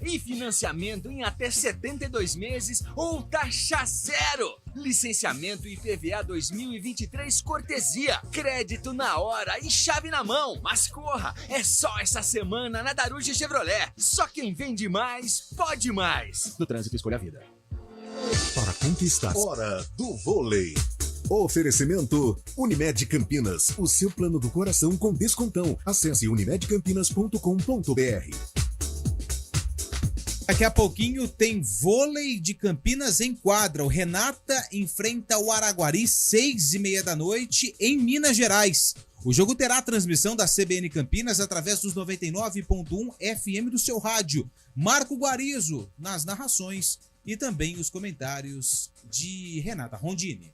E financiamento em até 72 meses ou taxa zero. Licenciamento IPVA 2023 cortesia. Crédito na hora e chave na mão. Mas corra, é só essa semana na Daruge Chevrolet. Só quem vende mais, pode mais. No trânsito, escolha a vida. Para conquistar. Hora do vôlei. Oferecimento Unimed Campinas, o seu plano do coração com descontão. Acesse unimedcampinas.com.br. Daqui a pouquinho tem vôlei de Campinas em quadra. O Renata enfrenta o Araguari 6h30 da noite em Minas Gerais. O jogo terá a transmissão da CBN Campinas através dos 99.1 FM do seu rádio. Marco Guarizo nas narrações e também os comentários de Renata Rondini.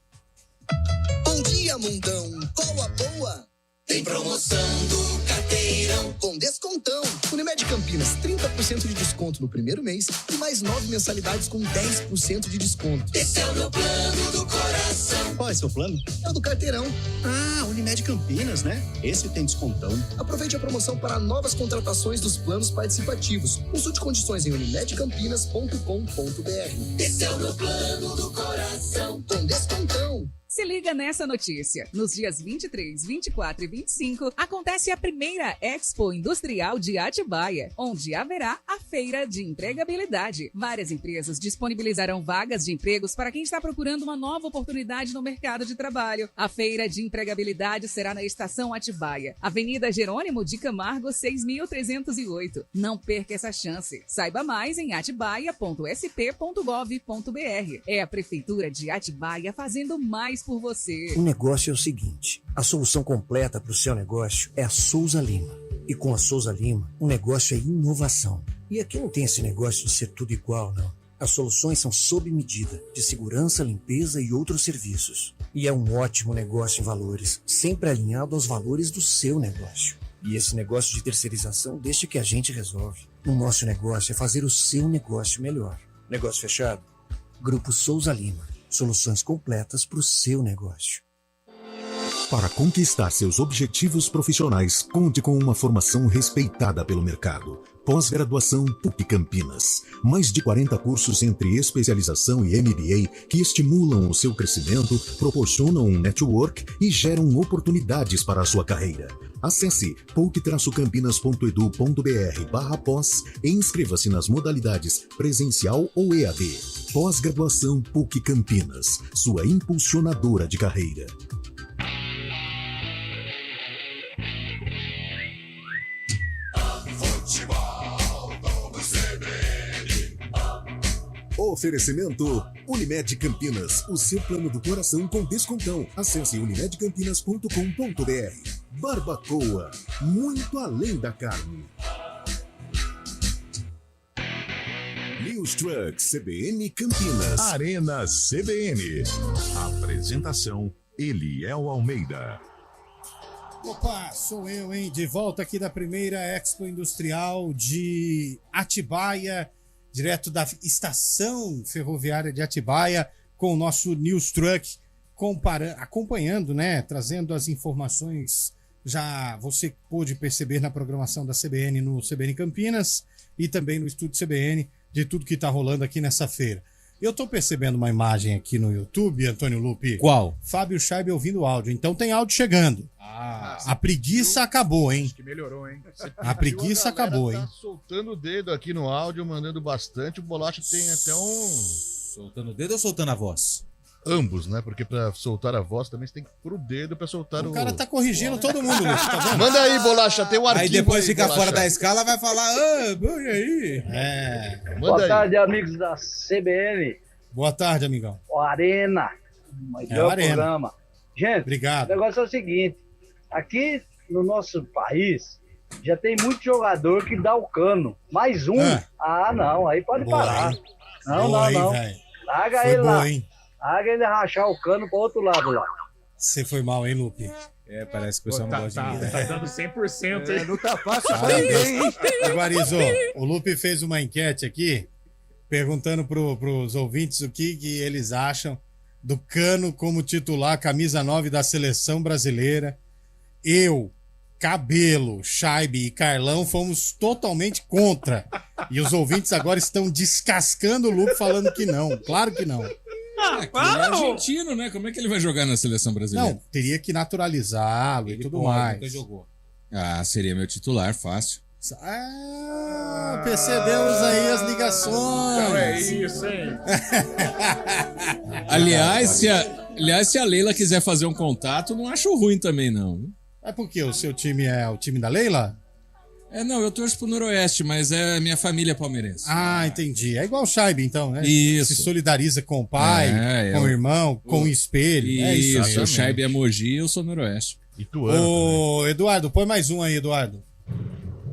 Bom dia, mundão. Qual a boa? Tem promoção do Carteirão com descontão. Unimed Campinas, 30% de desconto no primeiro mês e mais 9 mensalidades com 10% de desconto. Esse é o meu plano do coração. Qual é seu plano? É o do Carteirão. Ah, Unimed Campinas, né? Esse tem descontão. Aproveite a promoção para novas contratações dos planos participativos. Consulte condições em unimedcampinas.com.br. Esse é o meu plano do coração com descontão. Se liga nessa notícia. Nos dias 23, 24 e 25, acontece a primeira Expo Industrial de Atibaia, onde haverá a Feira de Empregabilidade. Várias empresas disponibilizarão vagas de empregos para quem está procurando uma nova oportunidade no mercado de trabalho. A Feira de Empregabilidade será na Estação Atibaia, Avenida Jerônimo de Camargo, 6.308. Não perca essa chance. Saiba mais em atibaia.sp.gov.br. É a Prefeitura de Atibaia fazendo mais por você. O negócio é o seguinte: a solução completa para o seu negócio é a Souza Lima. E com a Souza Lima, o negócio é inovação. E aqui não tem esse negócio de ser tudo igual, não. As soluções são sob medida, de segurança, limpeza e outros serviços. E é um ótimo negócio em valores, sempre alinhado aos valores do seu negócio. E esse negócio de terceirização deixa que a gente resolve. O nosso negócio é fazer o seu negócio melhor. Negócio fechado? Grupo Souza Lima. Soluções completas para o seu negócio. Para conquistar seus objetivos profissionais, conte com uma formação respeitada pelo mercado. Pós-graduação PUC Campinas. Mais de 40 cursos entre especialização e MBA que estimulam o seu crescimento, proporcionam um network e geram oportunidades para a sua carreira. Acesse pouc-campinas.edu.br/pós e inscreva-se nas modalidades presencial ou EAD. Pós-graduação PUC Campinas, sua impulsionadora de carreira. Oferecimento Unimed Campinas, o seu plano do coração com descontão. Acesse unimedcampinas.com.br. Barbacoa, muito além da carne. News Truck CBN Campinas. Arena CBN. Apresentação Eliel Almeida. Opa, sou eu, hein? De volta aqui da primeira Expo Industrial de Atibaia, direto da estação ferroviária de Atibaia, com o nosso News Truck, acompanhando, né? Trazendo as informações. Já você pôde perceber na programação da CBN no CBN Campinas e também no estúdio CBN de tudo que tá rolando aqui nessa feira. Eu tô percebendo uma imagem aqui no YouTube, Antônio Lupi. Qual? Fábio Scheibe ouvindo áudio. Então tem áudio chegando. A preguiça acabou, hein? Acho que melhorou, hein? A preguiça acabou, hein? Tá soltando o dedo aqui no áudio, mandando bastante. O Bolacha tem até um... Soltando o dedo ou soltando a voz? ambos, né? Porque pra soltar a voz também você tem que pôr o dedo pra soltar o... O cara tá corrigindo todo mundo, Lupe, tá vendo? Manda aí, Bolacha, tem o arquivo. Aí depois fica Bolacha. fora da escala, vai falar, e aí? Boa tarde, amigos da CBN. Boa tarde, amigão. O Arena. É o Arena. Programa. Gente, obrigado. O negócio é o seguinte, aqui no nosso país já tem muito jogador que dá o cano. Mais um? Não, aí pode parar. Hein? Não. Larga Foi ele boa, lá. hein? Larga ele rachar o cano pro outro lado lá. Você foi mal, hein, Lupe? Parece que o pessoal não gosta de mim. Tá dando 100%, hein? Não tá fácil pra ninguém, hein? Guarizo, o Lupe fez uma enquete aqui, perguntando pros ouvintes o que eles acham do Cano como titular, camisa 9 da seleção brasileira. Eu, Cabelo, Scheibe e Carlão fomos totalmente contra. E os ouvintes agora estão descascando o Lupe falando que não. Claro que não. Ele é argentino, né? Como é que ele vai jogar na seleção brasileira? Não, teria que naturalizá-lo e tudo mais. Nunca jogou. Seria meu titular, fácil. Percebemos aí as ligações. Então é isso, hein? Aliás, se a Leila quiser fazer um contato, não acho ruim também, não. É porque o seu time é o time da Leila? Não, eu torço pro Noroeste, mas é minha família palmeirense. Entendi. É igual o Scheibe, então, né? Isso. Se solidariza com o pai, com o irmão, com o espelho. Isso, o Scheibe é Mogi e eu sou Noroeste. Ô, Eduardo, põe mais um aí, Eduardo.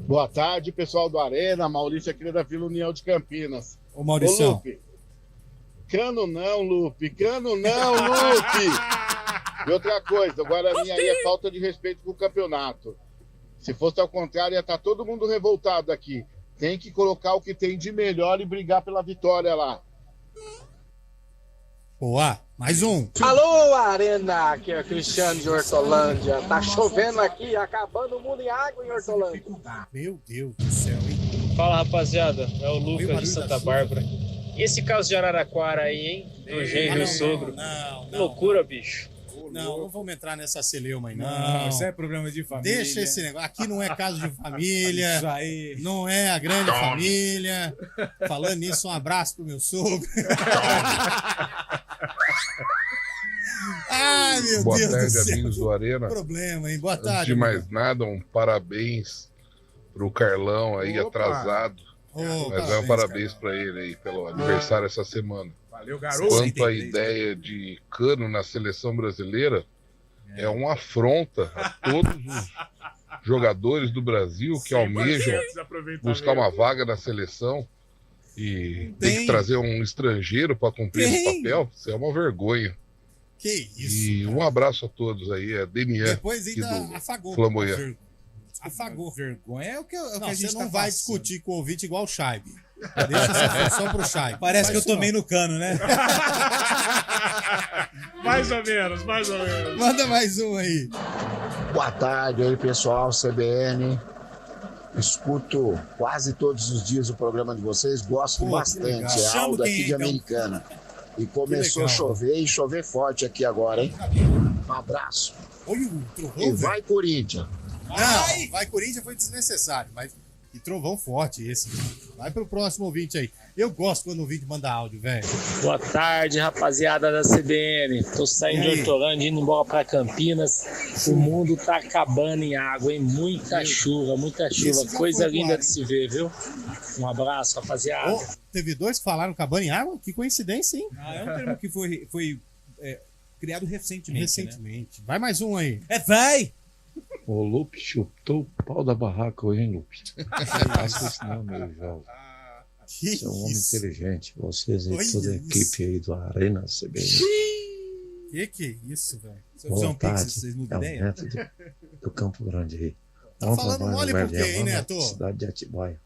Boa tarde, pessoal do Arena. Maurício aqui da Vila União de Campinas. Ô, Maurício. Lupe. Cano não, Lupe. Cano não, Lupe. E outra coisa, o Guarani aí é falta de respeito com o campeonato. Se fosse ao contrário, ia estar todo mundo revoltado aqui. Tem que colocar o que tem de melhor e brigar pela vitória lá. Boa, mais um. Alô, Arena, aqui é o Cristiano de Hortolândia. Tá chovendo aqui, acabando o mundo em água em Hortolândia. Meu Deus do céu, hein? Fala, rapaziada. É o Lucas de Santa Bárbara. E esse caso de Araraquara aí, hein? Do genro e sogro. Não. Loucura, bicho. Não vamos entrar nessa celeuma aí, não. Não, isso é problema de família. Deixa esse negócio. Aqui não é caso de família. Isso aí. Não é a grande família. Falando nisso, um abraço pro meu sogro. Ai, meu Boa Deus tarde, do céu. amigos do Arena. Problema, hein? Boa Antes tarde. de mais nada, um parabéns pro Carlão aí, Opa. atrasado. Mas é um parabéns para ele aí pelo aniversário essa semana. Valeu, garoto. Quanto à ideia de Cano na seleção brasileira, é uma afronta a todos os jogadores do Brasil que almejam buscar uma vaga na seleção e tem que trazer um estrangeiro para cumprir esse papel. Isso é uma vergonha. Que isso? E um abraço a todos aí, é Demian. Depois aqui ainda do afagou. Flamboyant. Afagou. Vergonha é o que Não, a gente você não tá vai passando. discutir com o ouvinte igual o Scheibe. Deixa essa função pro Scheibe. Parece que eu tomei no cano, né? Mais ou menos. Manda mais um aí. Boa tarde aí, pessoal, CBN. Escuto quase todos os dias o programa de vocês, gosto bastante. É Aldo aqui de Americana. E começou a chover e chover forte aqui agora, hein? Um abraço. Olha o trovão, E vai, Corinthians. Não, vai Corinthians foi desnecessário, mas que trovão forte esse. Vai pro próximo ouvinte aí. Eu gosto quando o ouvinte manda áudio, velho. Boa tarde, rapaziada da CBN. Tô saindo de Hortolândia, indo embora pra Campinas. O mundo tá acabando em água, hein? Muita chuva. Coisa linda de se ver, viu? Um abraço, rapaziada. Oh, teve dois que falaram acabando em água? Que coincidência, hein? É um termo que foi criado recentemente. Né? Vai mais um aí. Vai! O Lupe chutou o pau da barraca hoje, hein, Lupe? Faça isso não, meu jovem. Você é um homem inteligente. Vocês aí, toda a equipe aí do Arena CBN. Que é isso, velho? Boa tarde, é o Neto do Campo Grande aí. Tá falando mole por quê, hein, Neto? Cidade de Atibaia.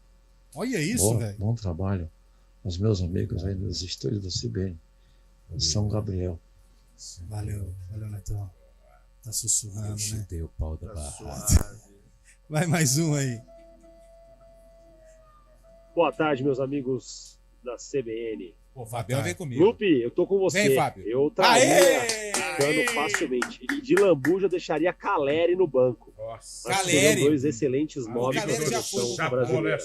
Olha isso, velho. Bom trabalho aos meus amigos aí dos estúdios do CBN. São Gabriel. Valeu, Netão. Tá sussurrando, Eu chutei o pau da barraca. Vai mais um aí. Boa tarde, meus amigos da CBN. Pô, Fabião vem comigo. Lupe, eu tô com você. Vem, Fábio. Eu traria Cano facilmente. E de Lambuja deixaria Caleri no banco. Nossa. Caleri. Dois excelentes nomes da seleção brasileira.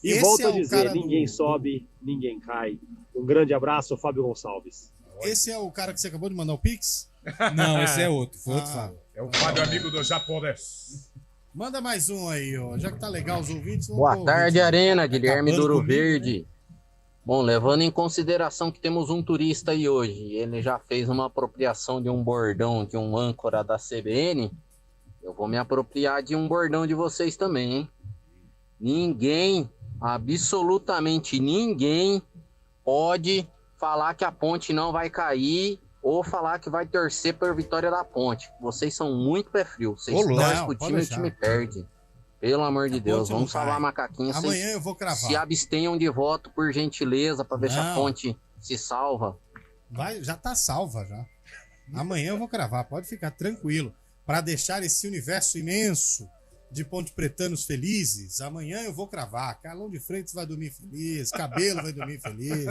E Esse volto é a o dizer, cara ninguém sobe, ninguém cai. Um grande abraço, Fábio Gonçalves. Esse é o cara que você acabou de mandar o Pix? Não, esse é outro. Foi outro Fábio. É o Fábio amigo do japonês. Manda mais um aí, ó. Já que tá legal os ouvintes. Boa tarde, Arena. Guilherme do Ouro Verde. Bom, levando em consideração que temos um turista aí hoje, ele já fez uma apropriação de um bordão de um âncora da CBN, eu vou me apropriar de um bordão de vocês também, hein? Ninguém, absolutamente ninguém, pode falar que a Ponte não vai cair ou falar que vai torcer por vitória da Ponte. Vocês são muito pé frio. Vocês torcem pro time e o time perde. Pelo amor de Deus, vamos salvar macaquinhos. Amanhã eu vou cravar. Se abstenham de voto, por gentileza, para ver se a Ponte se salva. Já tá salva, já. Amanhã eu vou cravar, pode ficar tranquilo. Para deixar esse universo imenso de ponte pretanos felizes, amanhã eu vou cravar. Carlão de Freitas vai dormir feliz, Cabelo vai dormir feliz.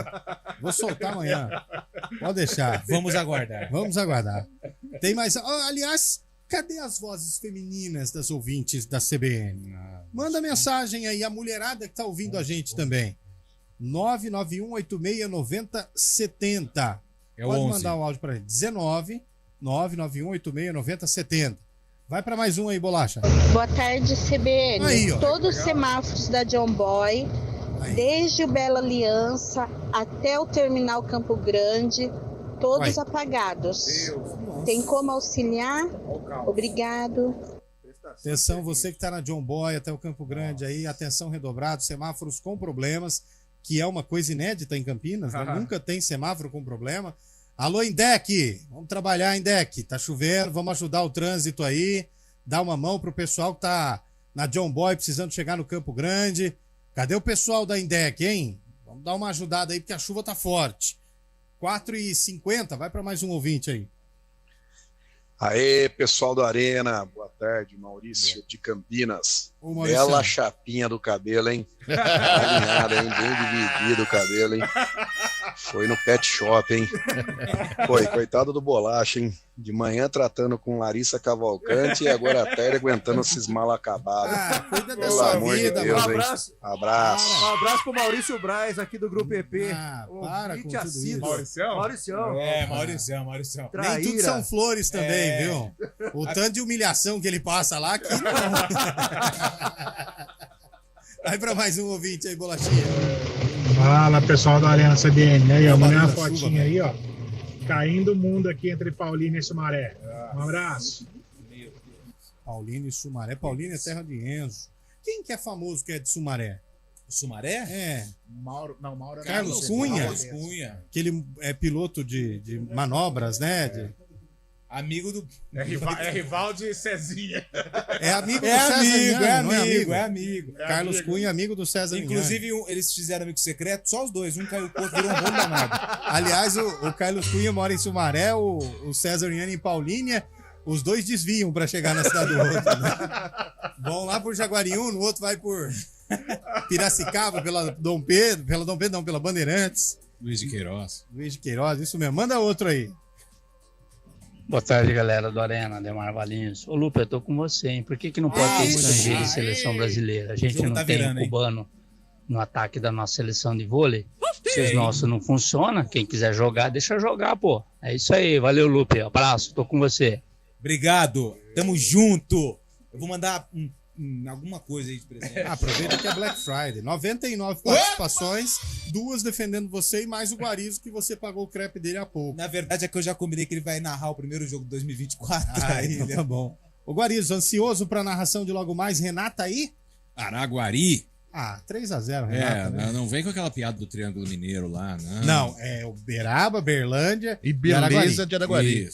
Vou soltar amanhã. Pode deixar. Vamos aguardar. Vamos aguardar. Tem mais... aliás, cadê as vozes femininas das ouvintes da CBN? Manda mensagem aí, a mulherada que tá ouvindo a gente também. 991869070. Pode 11. mandar o áudio para gente. 19 991869070. Vai para mais um aí, Bolacha. Boa tarde, CBN. Aí, ó. Todos os semáforos da John Boy, desde o Bela Aliança até o terminal Campo Grande, todos apagados. Tem como auxiliar? Obrigado. Atenção, você que está na John Boy até o Campo Grande aí, atenção redobrado, semáforos com problemas, que é uma coisa inédita em Campinas, né? Nunca tem semáforo com problema. Alô, Indec, vamos trabalhar, Indec, tá chovendo, vamos ajudar o trânsito aí, dar uma mão pro pessoal que tá na John Boy precisando chegar no Campo Grande. Cadê o pessoal da Indec, hein? Vamos dar uma ajudada aí porque a chuva tá forte. 4h50, vai para mais um ouvinte aí. Aê, pessoal do Arena, boa tarde, Maurício de Campinas. Maurício. Bela chapinha do cabelo, hein? Alinhada, hein? Bem dividido o cabelo, hein? Foi no pet shop, hein? Foi, coitado do Bolacha, hein? De manhã tratando com Larissa Cavalcante e agora à tarde aguentando esses mal acabados. Cuida Pelo amor de Deus, um hein? abraço. Abraço. Um abraço pro Maurício Braz, aqui do Grupo EP. Para com tudo isso. Mauricião. É, Mauricião. Nem tudo são flores também, viu? O tanto de humilhação que ele passa lá, que não. Vai pra mais um ouvinte aí, Bolachinha. Fala, pessoal da Arena CBN. Aí, ó, mandei uma fotinha aí, ó. Caindo o mundo aqui entre Paulínia e Sumaré. Um abraço. Paulínia e Sumaré. Paulínia é terra de Enzo. Quem que é famoso que é de Sumaré? Sumaré? É. Mauro Carlos Cunha. Carlos Cunha. Que ele é piloto de manobras, né? Amigo do... É rival de Cezinha. É amigo do César Miani, é amigo. Carlos Cunha, amigo do César Miani. Inclusive, eles fizeram amigo secreto, só os dois. Um caiu o corpo, virou um rolo danado. Aliás, o Carlos Cunha mora em Sumaré, o César Miani em Paulínia. Os dois desviam para chegar na cidade do outro. Né? Vão lá por Jaguariúna, o outro vai por Piracicaba, pela Dom Pedro não, pela Bandeirantes. Luiz de Queiroz, isso mesmo. Manda outro aí. Boa tarde, galera do Arena, Demar Valinhos. Ô, Lupe, eu tô com você, hein? Por que não pode ter estrangeiro em seleção brasileira? A gente não tem cubano no ataque da nossa seleção de vôlei. Se os nossos não funcionam, quem quiser jogar, deixa jogar, pô. É isso aí, valeu, Lupe. Abraço, tô com você. Obrigado, tamo junto. Eu vou mandar alguma coisa aí de presente. Aproveita que é Black Friday. 99 participações, 2 defendendo você e mais o Guarizo que você pagou o crepe dele há pouco. Na verdade é que eu já combinei que ele vai narrar o primeiro jogo de 2024. Então tá bom. O Guarizo, ansioso pra narração de logo mais. Renata aí? Araguari. 3-0, Renata. Né? Não vem com aquela piada do Triângulo Mineiro lá, não. Não, é o Beraba, Berlândia e Beleza de Araguari.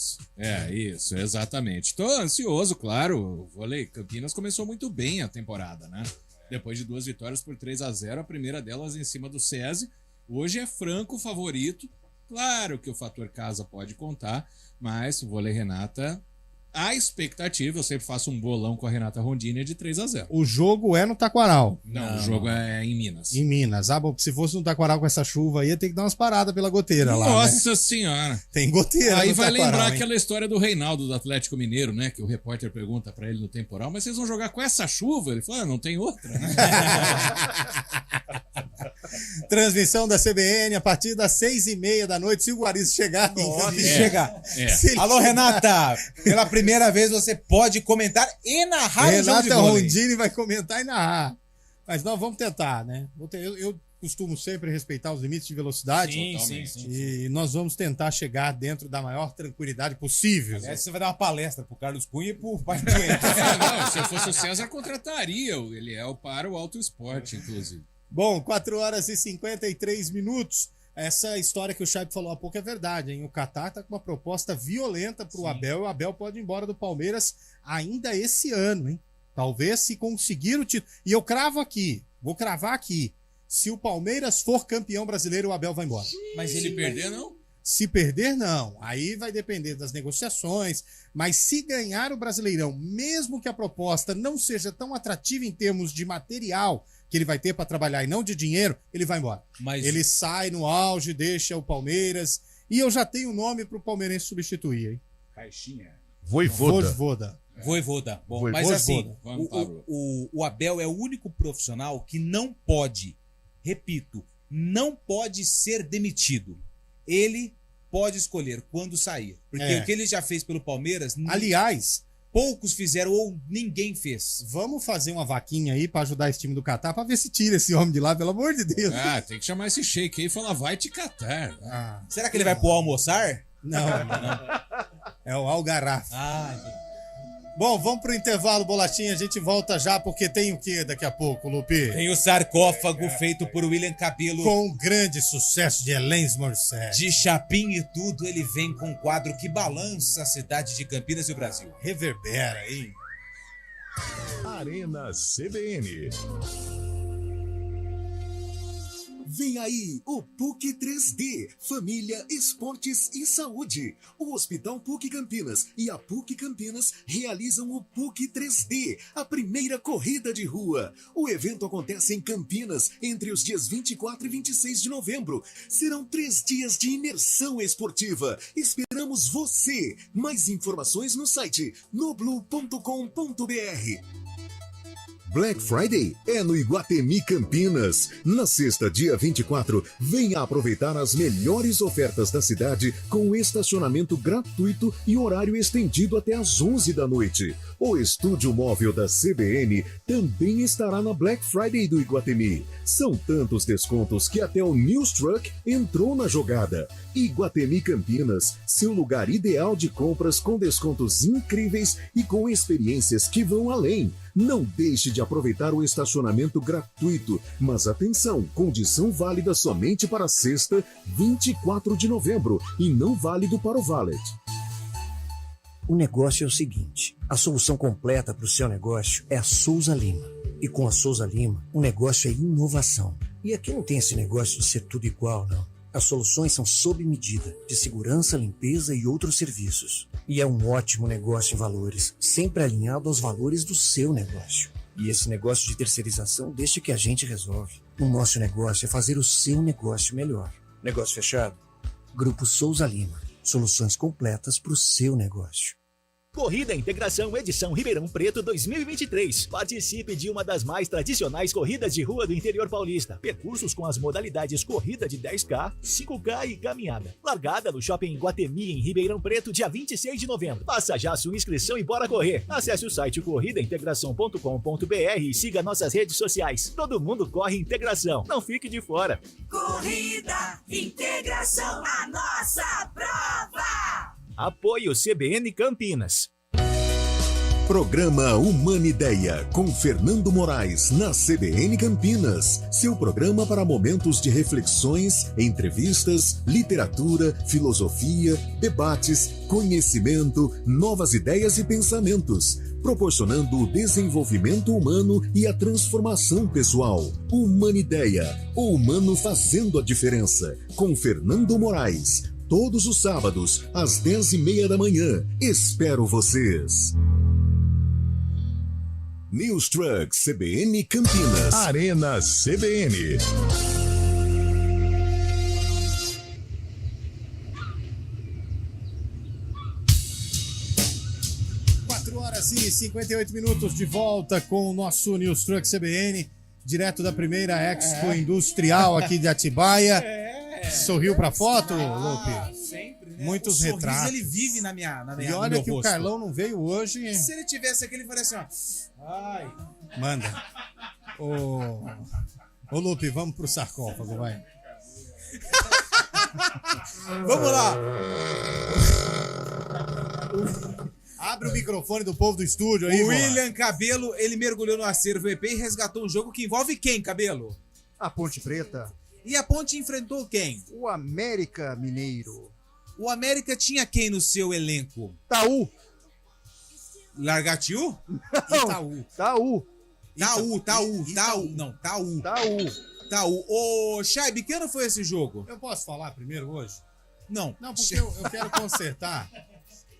Isso, exatamente. Tô ansioso, claro. O vôlei Campinas começou muito bem a temporada, né? Depois de 2 vitórias por 3-0, a primeira delas em cima do SESI. Hoje é franco favorito. Claro que o fator casa pode contar, mas o vôlei Renata... A expectativa, eu sempre faço um bolão com a Renata Rondini de 3-0. O jogo é no Taquaral. Não, o jogo é em Minas. Em Minas. Bom, se fosse no Taquaral com essa chuva aí, ia ter que dar umas paradas pela goteira lá. Nossa senhora. Tem goteira. Aí vai Taquaral, lembrar aquela história do Reinaldo do Atlético Mineiro, né? Que o repórter pergunta pra ele no temporal, mas vocês vão jogar com essa chuva? Ele fala, não tem outra. Transmissão da CBN a partir das 6h30 da noite. Se o Guarizo chegar... Alô, Renata. Pela primeira vez você pode comentar e narrar o jogo de Renata vôlei. Rondini vai comentar e narrar. Mas nós vamos tentar, né? Eu costumo sempre respeitar os limites de velocidade. Sim. E nós vamos tentar chegar dentro da maior tranquilidade possível. Você vai dar uma palestra pro Carlos Cunha e pro Pai Não, se eu fosse o César, contrataria o Eliel para o Auto Esporte, inclusive. Bom, 4h53. Essa história que o Chaib falou há pouco é verdade, hein? O Catar tá com uma proposta violenta pro Abel, e o Abel pode ir embora do Palmeiras ainda esse ano, hein? Talvez se conseguir o título. E eu vou cravar aqui. Se o Palmeiras for campeão brasileiro, o Abel vai embora. Mas ele perder, não? Se perder, não. Aí vai depender das negociações. Mas se ganhar o Brasileirão, mesmo que a proposta não seja tão atrativa em termos de material que ele vai ter para trabalhar e não de dinheiro, ele vai embora. Ele sai no auge, deixa o Palmeiras. E eu já tenho o nome pro palmeirense substituir, hein? Caixinha. Voivoda. Bom, mas assim, o Abel é o único profissional que não pode, repito, não pode ser demitido. Ele pode escolher quando sair. Porque o que ele já fez pelo Palmeiras... Aliás, poucos fizeram ou ninguém fez. Vamos fazer uma vaquinha aí pra ajudar esse time do Catar pra ver se tira esse homem de lá, pelo amor de Deus. Tem que chamar esse shake aí e falar, vai te catar. Será que ele vai pro almoçar? Não. É o Algarrafa. Bom, vamos pro intervalo, Bolachinha. A gente volta já, porque tem o que daqui a pouco, Lupi? Tem o sarcófago feito por William Cabelo. Com um grande sucesso de Alanis Morissette. De chapinha e tudo, ele vem com um quadro que balança a cidade de Campinas e o Brasil. Reverbera, hein? Arena CBN. Vem aí o PUC 3D, Família, Esportes e Saúde. O Hospital PUC Campinas e a PUC Campinas realizam o PUC 3D, a primeira corrida de rua. O evento acontece em Campinas entre os dias 24 e 26 de novembro. Serão 3 dias de imersão esportiva. Esperamos você. Mais informações no site noblu.com.br. Black Friday é no Iguatemi Campinas. Na sexta, dia 24, venha aproveitar as melhores ofertas da cidade com estacionamento gratuito e horário estendido até às 11 da noite. O estúdio móvel da CBN também estará na Black Friday do Iguatemi. São tantos descontos que até o News Truck entrou na jogada. Iguatemi Campinas, seu lugar ideal de compras com descontos incríveis e com experiências que vão além. Não deixe de aproveitar o estacionamento gratuito, mas atenção, condição válida somente para sexta, 24 de novembro e não válido para o valet. O negócio é o seguinte, a solução completa para o seu negócio é a Souza Lima. E com a Souza Lima, o negócio é inovação. E aqui não tem esse negócio de ser tudo igual, não. As soluções são sob medida, de segurança, limpeza e outros serviços. E é um ótimo negócio em valores, sempre alinhado aos valores do seu negócio. E esse negócio de terceirização deixa que a gente resolve. O nosso negócio é fazer o seu negócio melhor. Negócio fechado? Grupo Souza Lima. Soluções completas para o seu negócio. Corrida Integração Edição Ribeirão Preto 2023. Participe de uma das mais tradicionais corridas de rua do interior paulista. Percursos com as modalidades corrida de 10K, 5K e caminhada. Largada no Shopping Iguatemi, em Ribeirão Preto, dia 26 de novembro. Faça já sua inscrição e bora correr. Acesse o site corridaintegração.com.br e siga nossas redes sociais. Todo mundo corre integração. Não fique de fora. Corrida Integração, a nossa prova! Apoio CBN Campinas. Programa Humanideia, com Fernando Moraes, na CBN Campinas. Seu programa para momentos de reflexões, entrevistas, literatura, filosofia, debates, conhecimento, novas ideias e pensamentos, proporcionando o desenvolvimento humano e a transformação pessoal. Humanideia, o humano fazendo a diferença, com Fernando Moraes. Todos os sábados, às 10h30 da manhã. Espero vocês. News Truck CBN Campinas. Arena CBN. Horas e 58 minutos de volta com o nosso News Truck CBN. direto da primeira Expo Industrial aqui de Atibaia. Sorriu pra foto, Lupe? Sempre, né? Muitos o sorriso, retratos. ele vive na minha E olha no que meu o rosto. Carlão não veio hoje. Se ele tivesse aqui, ele faria assim, ó. Ai. Manda. Ô Lupe, vamos pro sarcófago, vai. Vamos lá. Abre o microfone do povo do estúdio aí, O William Cabelo, ele mergulhou no acervo EP e resgatou um jogo que envolve quem, Cabelo? A Ponte Preta. E a Ponte enfrentou quem? O América Mineiro. O América tinha quem no seu elenco? Taú. Largatiu? Itaú. Taú. Não, Taú. Ô, Shaibi, que ano foi esse jogo? Eu posso falar primeiro hoje? Não. Não, porque eu quero consertar.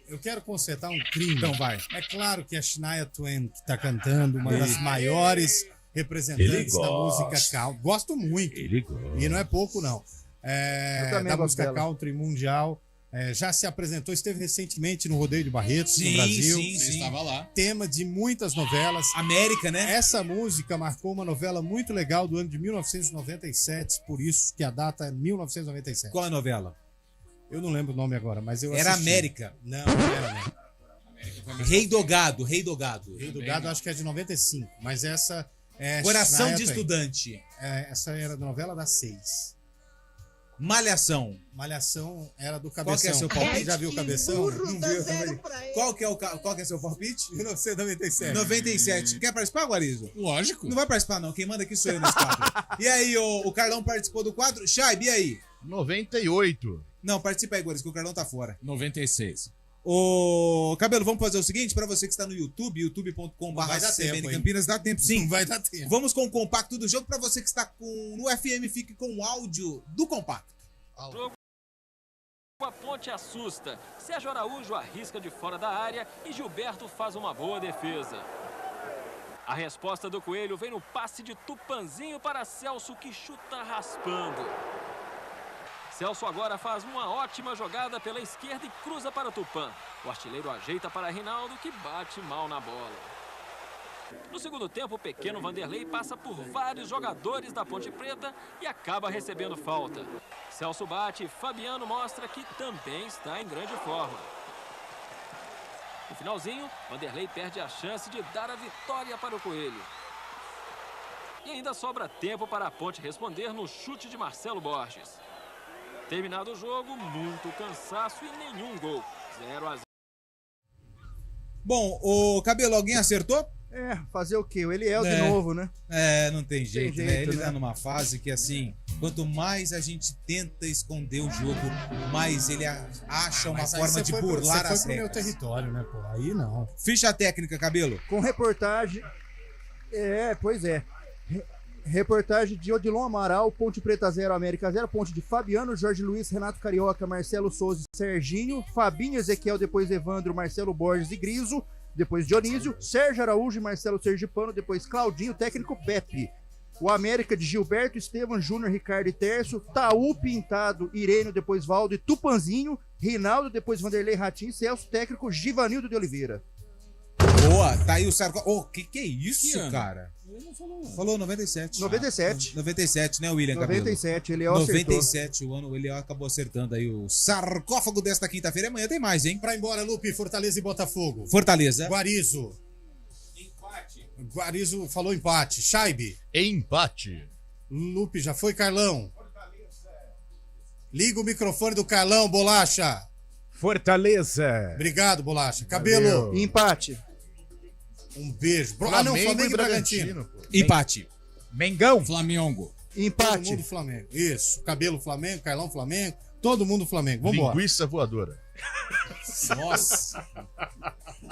Eu quero consertar um crime. Então vai. É claro que a Shania Twain que tá cantando, uma das maiores representantes da música country. Gosto muito. Ele gosta. E não é pouco, não. Da música dela. country mundial. Já se apresentou, esteve recentemente no Rodeio de Barretos, no Brasil. Sim. Estava lá. Tema de muitas novelas. América, né? Essa música marcou uma novela muito legal do ano de 1997, por isso que a data é 1997. Qual a novela? Eu não lembro o nome agora, mas eu Era assisti. América. Não era América. Rei do Gado. Rei do Gado acho que é de 95, mas essa é... Coração Shania de Twain. Estudante. Essa era da novela das 6. Malhação. Malhação era do Qual Cabeção. que é seu palpite? Já viu o Cabeção? Não viu também. Qual que é seu palpite? 1997. 97. Quer participar, Guarizo? Lógico. Não vai participar, não. Quem manda aqui sou eu nesse quadro. E aí, o Carlão participou do quadro. Shaibi, e aí? 98. Não, participa aí, Guarizo, que o Carlão tá fora. 96. Ô, Cabelo, vamos fazer o seguinte, pra você que está no YouTube, youtube.com/CBN Campinas, dá tempo sim. Não vai dar tempo. Vamos com o compacto do jogo, pra você que está no FM, fique com o áudio do compacto. Jogo. A Ponte assusta. Sérgio Araújo arrisca de fora da área e Gilberto faz uma boa defesa. A resposta do Coelho vem no passe de Tupanzinho para Celso, que chuta raspando. Celso agora faz uma ótima jogada pela esquerda e cruza para Tupã. O artilheiro ajeita para Rinaldo, que bate mal na bola. No segundo tempo, o pequeno Vanderlei passa por vários jogadores da Ponte Preta e acaba recebendo falta. Celso bate e Fabiano mostra que também está em grande forma. No finalzinho, Vanderlei perde a chance de dar a vitória para o Coelho. E ainda sobra tempo para a Ponte responder no chute de Marcelo Borges. Terminado o jogo, muito cansaço e nenhum gol. 0-0. Bom, o Cabelo, alguém acertou? Fazer o quê? O Eliel de novo, né? Não tem jeito, né? Ele tá numa fase que, assim, quanto mais a gente tenta esconder o jogo, mais ele acha uma forma de burlar as regras. Você foi pro meu território, né, pô? Aí não. Ficha técnica, Cabelo. Com reportagem... Pois é. Reportagem de Odilon Amaral, Ponte Preta 0, América 0, ponte de Fabiano, Jorge Luiz, Renato Carioca, Marcelo Souza e Serginho, Fabinho, Ezequiel, depois Evandro, Marcelo Borges e Griso, depois Dionísio, Sérgio Araújo e Marcelo Sergipano, depois Claudinho, técnico Pepe. O América de Gilberto, Estevam, Júnior, Ricardo e Tércio, Taú, Pintado, Irênio, depois Valdo e Tupanzinho, Rinaldo, depois Vanderlei Ratinho, Celso, técnico Givanildo de Oliveira. Boa, tá aí o Sarco. Que é isso, cara? Ele não falou. Falou 97. 97. 97, né, William Cabelo? 97, ele acertou. 97, o ano, ele acabou acertando aí o sarcófago desta quinta-feira. Amanhã tem mais, hein? Pra ir embora, Lupe, Fortaleza e Botafogo. Fortaleza. Guarizo. Empate. Guarizo falou empate. Shaibi. Empate. Lupe, já foi, Carlão? Liga o microfone do Carlão, Bolacha. Fortaleza. Obrigado, Bolacha. Cabelo. Valeu. Empate. Um beijo. Flamengo Flamengo e e Bragantino. Empate. Mengão. Flamengo. Empate. Todo mundo Flamengo. Isso. Cabelo Flamengo, Carlão Flamengo. Todo mundo Flamengo. Vambora. Linguiça voadora. Nossa.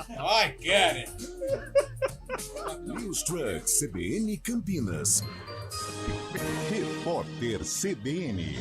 Ai, querem. News Truck CBN Campinas. Repórter CBN.